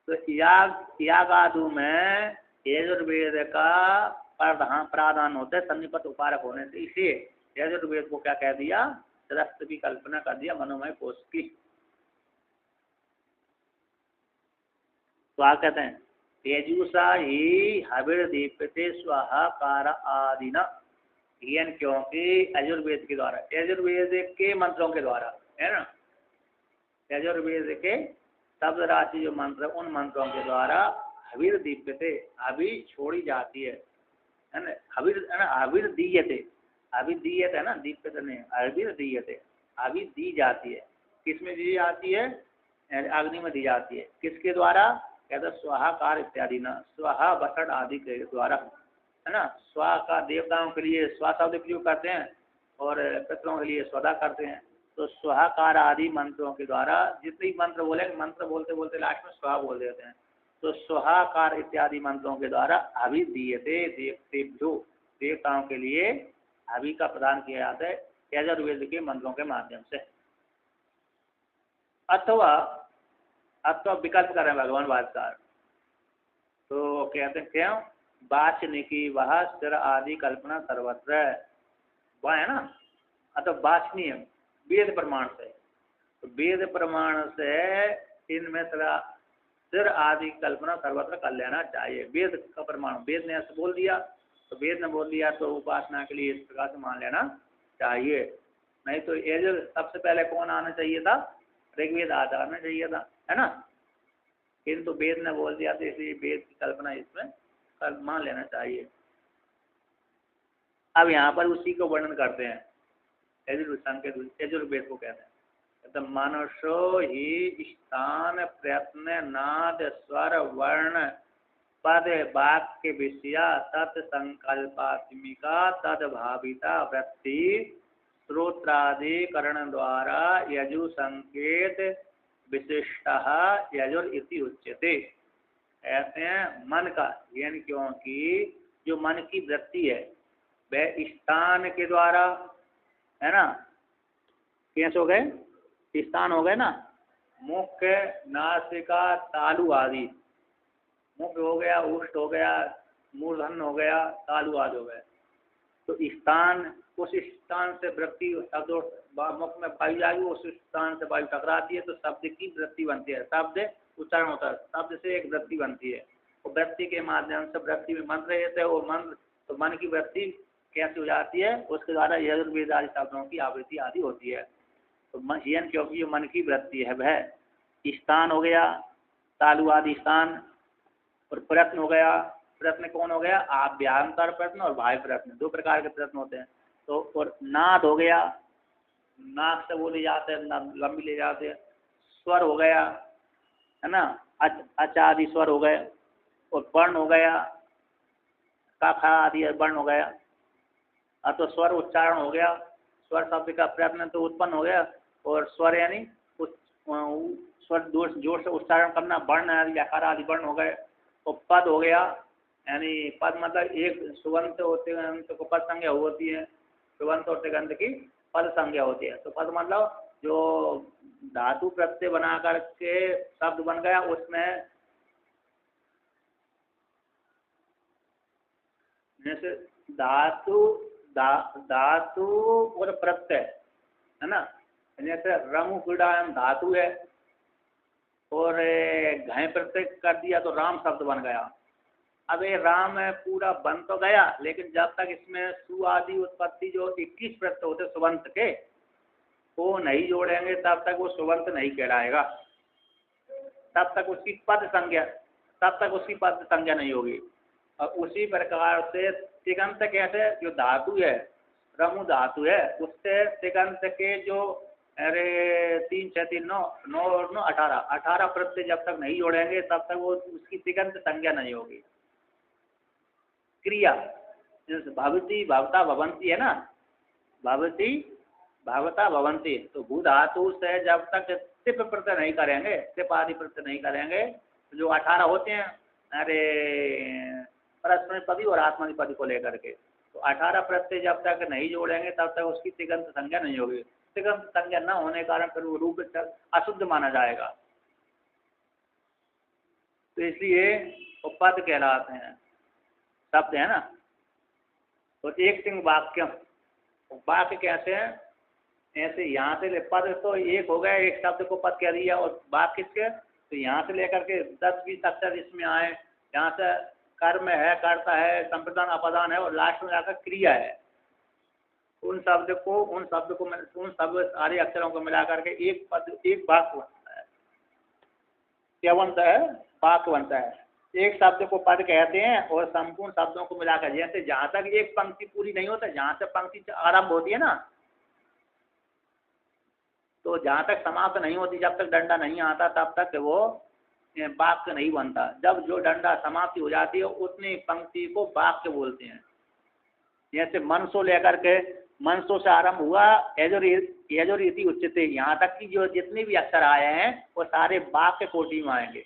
तो याग आदि में यजुर्वेद का प्राधान होता है सन्निपत्त उपकारक होने से, इसे यजुर्वेद को क्या कह दिया, तटस्थ की कल्पना कर दिया मनोमय कोश की। तो आप कहते हैं तेजूसा ही हविर दीप्यते स्वाहाकार आदि न, क्योंकि यजुर्वेद के द्वारा, यजुर्वेद के मंत्रों के द्वारा है ना, यजुर्वेद के शब्द राशि जो मंत्र, उन मंत्रों के द्वारा हविर दीप्यते, हवि छोड़ी जाती है ना, हविर है ना, हविर दीयते, हवि दीयते है ना, दीप्यते नहीं, हविर दीयते, हवि दी जाती है, किसमें दी जाती है, अग्नि में दी जाती है, किसके द्वारा, कहते स्वाहाकार इत्यादि न, स्वाहा बसठ आदि के द्वारा है ना। स्वा का देवताओं के लिए स्वा शब्द प्रयोग करते हैं और पितरों के लिए स्वदा करते हैं। तो स्वाहाकार आदि मंत्रों के द्वारा, जितने मंत्र बोलेंगे, मंत्र बोलते बोलते लास्ट में स्वाहा बोल देते हैं, तो स्वाहाकार इत्यादि मंत्रों के द्वारा हवि दीयते देवतेभ्यो, देवताओं के लिए हवि का प्रदान किया जाता है यजुर्वेद के मंत्रों के माध्यम से। अथवा विकल्प कर रहे हैं भगवान भास्कर, तो कहते हैं क्यों, वाचनिकी वह स्थिर आदि कल्पना सर्वत्र, वह है ना, अतः वाचनीय वेद प्रमाण से, तो वेद प्रमाण से इनमें स्थिर आदि कल्पना सर्वत्र कर लेना चाहिए। वेद का प्रमाण, वेद ने ऐसे बोल दिया तो वेद ने बोल दिया तो उपासना के लिए इस प्रकार से मान लेना चाहिए, नहीं तो ये जो सबसे पहले कौन आना चाहिए था, ऋग्वेद आना चाहिए था, है ना, किंतु वेद ने बोल दिया तो इसलिए वेद की कल्पना इसमें मान लेना चाहिए। अब यहाँ पर उसी को वर्णन करते हैं, यजुर्वेद को कहते हैं, तो मनुष्यो ही स्थान प्रयत्न नाद स्वर वर्ण पद वाक्य विषया तत् संकल्पात्मिका तद भाविता वृत्ति श्रोत्रादि करण द्वारा यजु संकेत विशिष्ट यजुर इति उच्यते। ऐसे हैं मन का, यानी क्योंकि जो मन की वृत्ति है वह स्थान के द्वारा, है ना, कैसे हो गए, स्थान हो गए ना, मुख्य नासिका तालु आदि, मुख्य हो गया, उष्ट हो गया, मूर्धन हो गया, तालु आदि हो गए, तो स्थान, उस स्थान से वृत्ति शब्द मुख में पाई जाएगी, उस स्थान से वायु टकराती है तो शब्द की वृत्ति बनती है, शब्द उच्चारण होता है, शब्द से एक वृत्ति बनती है, और वृत्ति के माध्यम से वृत्ति में मंत्र रहते हैं, वो मंत्र, तो मन की वृत्ति कैसे हो जाती है, उसके द्वारा यजुर्वेद आदि शब्दों की आवृत्ति आदि होती है। तो मन, क्योंकि जो मन की वृत्ति है वह स्थान हो गया, तालु आदि स्थान, और प्रयत्न हो गया, प्रयत्न कौन हो गया, आभ्यंतर प्रयत्न और बाह्य प्रयत्न, दो प्रकार के प्रयत्न होते हैं। तो और नाद हो गया, नाक से वो ले जाते हैं, लंबी ले जाते हैं, स्वर हो गया, है ना, अच आदि स्वर हो गए, और वर्ण हो गया, का खा आदि वर्ण हो गया, तो स्वर उच्चारण हो गया, स्वर शब्द का प्रयत्न तो उत्पन्न हो गया, और स्वर यानी स्वर जोर से उच्चारण करना, वर्ण आदि आकार आदि वर्ण हो गए, और पद हो गया, यानी पद मतलब एक सुबंत होते अंत को पद संज्ञा होती है, सुबंत और तिगंत की पद संज्ञा होती है। तो पद मतलब जो धातु प्रत्यय बना करके शब्द बन गया, उसमें जैसे धातु और प्रत्यय है ना, जैसे रमु क्रीड़ायाम धातु है और घय प्रत्यय कर दिया तो राम शब्द बन गया। अब ये राम है पूरा बन तो गया, लेकिन जब तक इसमें सु आदि उत्पत्ति जो 21 प्रत्यय होते सुबंत के, को नहीं जोड़ेंगे तब तक वो सुबंत नहीं कहलाएगा, तब तक उसकी पद संज्ञा नहीं होगी। और उसी प्रकार से तिगंत कैसे, जो धातु है रमु धातु है, उससे तिगंत के जो अरे 3 6 3 9 9 और 9 18 प्रत्यय जब तक नहीं जोड़ेंगे तब तक वो उसकी तिगंत संज्ञा नहीं होगी। क्रिया जैसे भवती भवता भवंती है ना, भवती भवता भवंती, तो भू धातु से जब तक तिप प्रत्यय नहीं करेंगे, तिप आदि प्रत्यय नहीं करेंगे, तो जो 18 होते हैं अरे परस्मैपदी और आत्मनेपदी को लेकर के, तो 18 प्रत्यय जब तक नहीं जोड़ेंगे तब तक उसकी तिगंत संज्ञा नहीं होगी। तिगंत संज्ञा न होने के कारण फिर वो रूप अशुद्ध माना जाएगा, तो इसलिए वो पद कहलाते हैं, शब्द है ना। तो एक सिंह वाक्य, वाक्य कैसे है, ऐसे यहाँ से पद तो एक हो गया, एक शब्द को पद कह दिया, और वाक्य किसके, तो यहाँ से लेकर के 10-20 अक्षर इसमें आए, यहाँ से कर्म है, कर्ता है, संप्रदान अपदान है, और लास्ट में जाकर क्रिया है। उन शब्द सारे अक्षरों को मिला करके एक पद, एक वाक्य बनता है। क्या बनता है, वाक्य बनता है। एक शब्द को पद कहते हैं, और संपूर्ण शब्दों को मिलाकर, जैसे जहाँ तक एक पंक्ति पूरी नहीं होता, जहाँ से पंक्ति आरंभ होती है ना, तो जहाँ तक समाप्त नहीं होती, जब तक डंडा नहीं आता तब तक वो वाक्य नहीं बनता। जब जो डंडा समाप्ति हो जाती है उतनी पंक्ति को वाक्य बोलते हैं। जैसे मनसो लेकर के, मनसो से आरंभ हुआ, यजुरीति उच्चते, यहाँ तक कि जो जितने भी अक्षर आए हैं वो सारे वाक्य कोटि में आएंगे।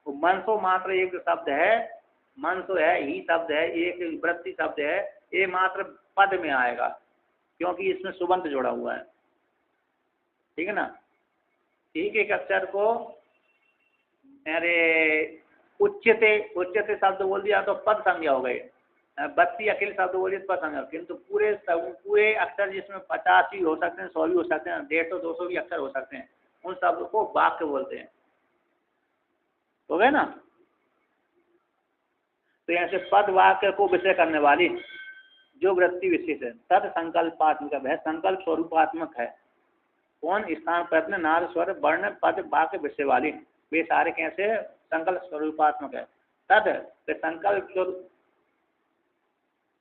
तो मनसो मात्र एक शब्द है, मनसो है ही शब्द है, एक वृत्ति शब्द है, ये मात्र पद में आएगा क्योंकि इसमें सुबंत जोड़ा हुआ है, ठीक है ना। एक एक अक्षर को अरे उच्चते, उच्चते शब्द बोल दिया तो पद संज्ञा हो गई, बत्ती अखिल शब्द बोलिए तो पद संज्ञा, किंतु पूरे अक्षर जिसमें 50 भी हो सकते हैं, 100 भी हो सकते हैं, 150 200 भी अक्षर हो सकते हैं, उन शब्द को वाक्य बोलते हैं, हो गए ना। तो ऐसे पद वाक्य को विषय करने वाली जो वृत्ति विशेष है, तद संकल्पात्मक है, संकल्प स्वरूपात्मक है। कौन, स्थान प्रश्न नाद स्वर वर्ण पद वाक्य विषय वाली, वे सारे कैसे संकल्प स्वरूपात्मक है। तद संकल्प स्वरूप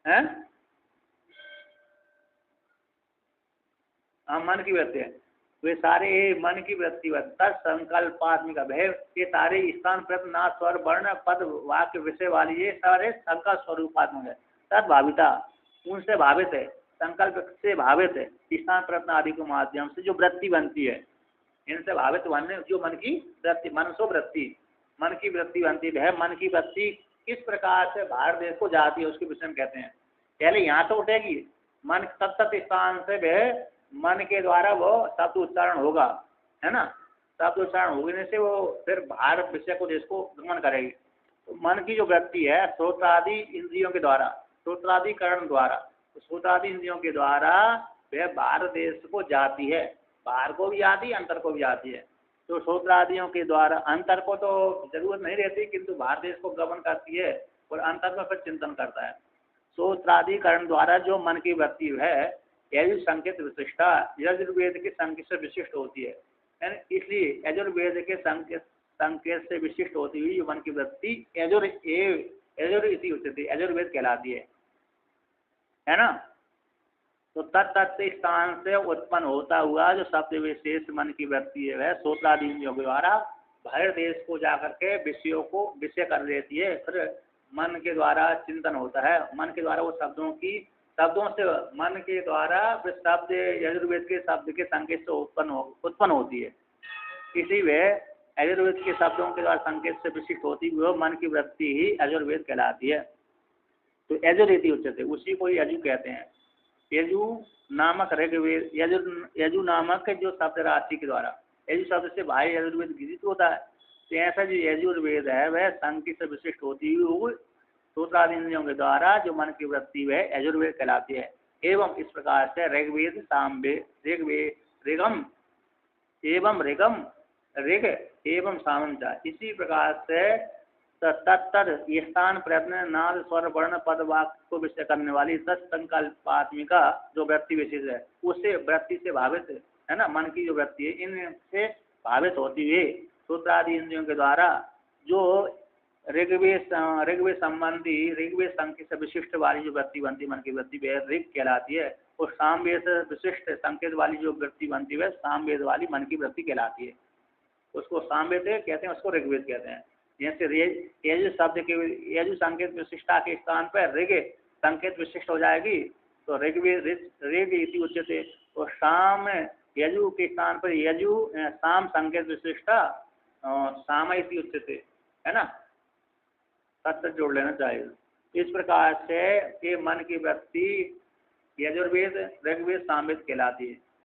है, हाँ मन की वृत्ति है, वे सारे मन की वृत्ति, तद संकल्पात्मक है, ये सारे स्थान प्रश्न नाद स्वर वर्ण पद वाक्य विषय वाली ये सारे संकल्प स्वरूपात्मक है। तद भाविता, उनसे भावित है, संकल्प से भावित है, स्थान प्रश्न आदि के माध्यम से जो वृत्ति बनती है, इनसे भावित बनने जो मन की वृत्ति, मनसो वृत्ति, मन की वृत्ति बनती है। मन की वृत्ति किस प्रकार से बाहर देश को जाती है उसके विषय में कहते हैं। पहले यहाँ तो उठेगी, मन तत्त स्थान से वह मन के द्वारा वो शब्द उच्चारण होगा, है ना, शब्द उच्चारण होने से वो फिर बाहर विषय को देश को गमन करेगी। तो मन की जो वृत्ति है श्रोत्रादि इंद्रियों के द्वारा, श्रोत्रादिकरण द्वारा, तो श्रोत्रादि इंद्रियों के द्वारा वह बाहर देश को जाती है, बाहर को भी आती है, अंतर को भी आती है। तो श्रोत्रादियों के द्वारा, अंतर को तो जरूरत नहीं रहती किंतु बाहर देश को गमन करती है, और अंतर में फिर चिंतन करता है। श्रोत्रादिकरण द्वारा जो मन की वृत्ति है, यजुर्वेद संकेत विशिष्टा, यजुर्वेद के संकेत से विशिष्ट होती है, इसलिए यजुर्वेद के संकेत से विशिष्ट होती हुई जो मन की वृत्ति यजुर्वेद उच्चते, यजुर्वेद कहलाती है ना। तो तत्त स्थान से उत्पन्न होता हुआ जो शब्द विशेष मन की वृत्ति है वह श्रोत्रादि इंद्रियों के द्वारा बाहर देश को जाकर के विषयों को विषय कर देती है, फिर मन के द्वारा चिंतन होता है, मन के द्वारा वो शब्दों से मन के द्वारा शब्द यजुर्वेद के शब्द के संकेत से उत्पन्न होती है, इसी वे यजुर्वेद के शब्दों के द्वारा संकेत से विशिष्ट होती हुई मन की वृत्ति ही यजुर्वेद कहलाती है। तो यजुर्वेदी उच्चते, उसी को यजु कहते हैं। यजु नामक ऋग्वेद, यजु नामक जो शब्द राशि के द्वारा, यजु शब्द से भाई यजुर्वेद विदित होता है, तो ऐसा जो यजुर्वेद है वह संकेत से विशिष्ट होती हुई श्रोत्रादिंद्रियों के द्वारा जो मन की वृत्ति वह यजुर्वेद कहलाती है। एवं इस प्रकार से ऋग्वेद ऋग एवं सामंता, इसी प्रकार से तत्तर स्थान प्रयत्न नाद स्वर वर्ण पद वाक्य को विषय करने वाली तत्संकल्पात्मिका जो वृत्ति विशेष है, उससे वृत्ति से भावित है ना, मन की जो वृत्ति है इनसे भावित होती हुई श्रोत्र आदि इंद्रियों के द्वारा जो ऋग्वेद संबंधी ऋग्वेद संकेत से विशिष्ट वाली जो वृत्ति बनती मन की वृत्ति वह ऋग कहलाती है, और सामवेद विशिष्ट संकेत वाली जो वृत्ति बनती है सामवेद वाली मन की वृत्ति कहलाती है। उसको सामवेद कहते हैं, उसको ऋग्वेद कहते हैं। जैसे यजु शब्द के यजु संकेत विशिष्टता के स्थान पर ऋग संकेत विशिष्ट हो जाएगी तो ऋग्वेद ऋग इति उच्यते, और साम यजु के स्थान पर यजु साम संकेत विशिष्टता साम इति उच्यते, है ना, सत्य जोड़ लेना चाहिए। इस प्रकार से ये मन की वृत्ति यजुर्वेद ऋग्वेद सामवेद कहलाती है।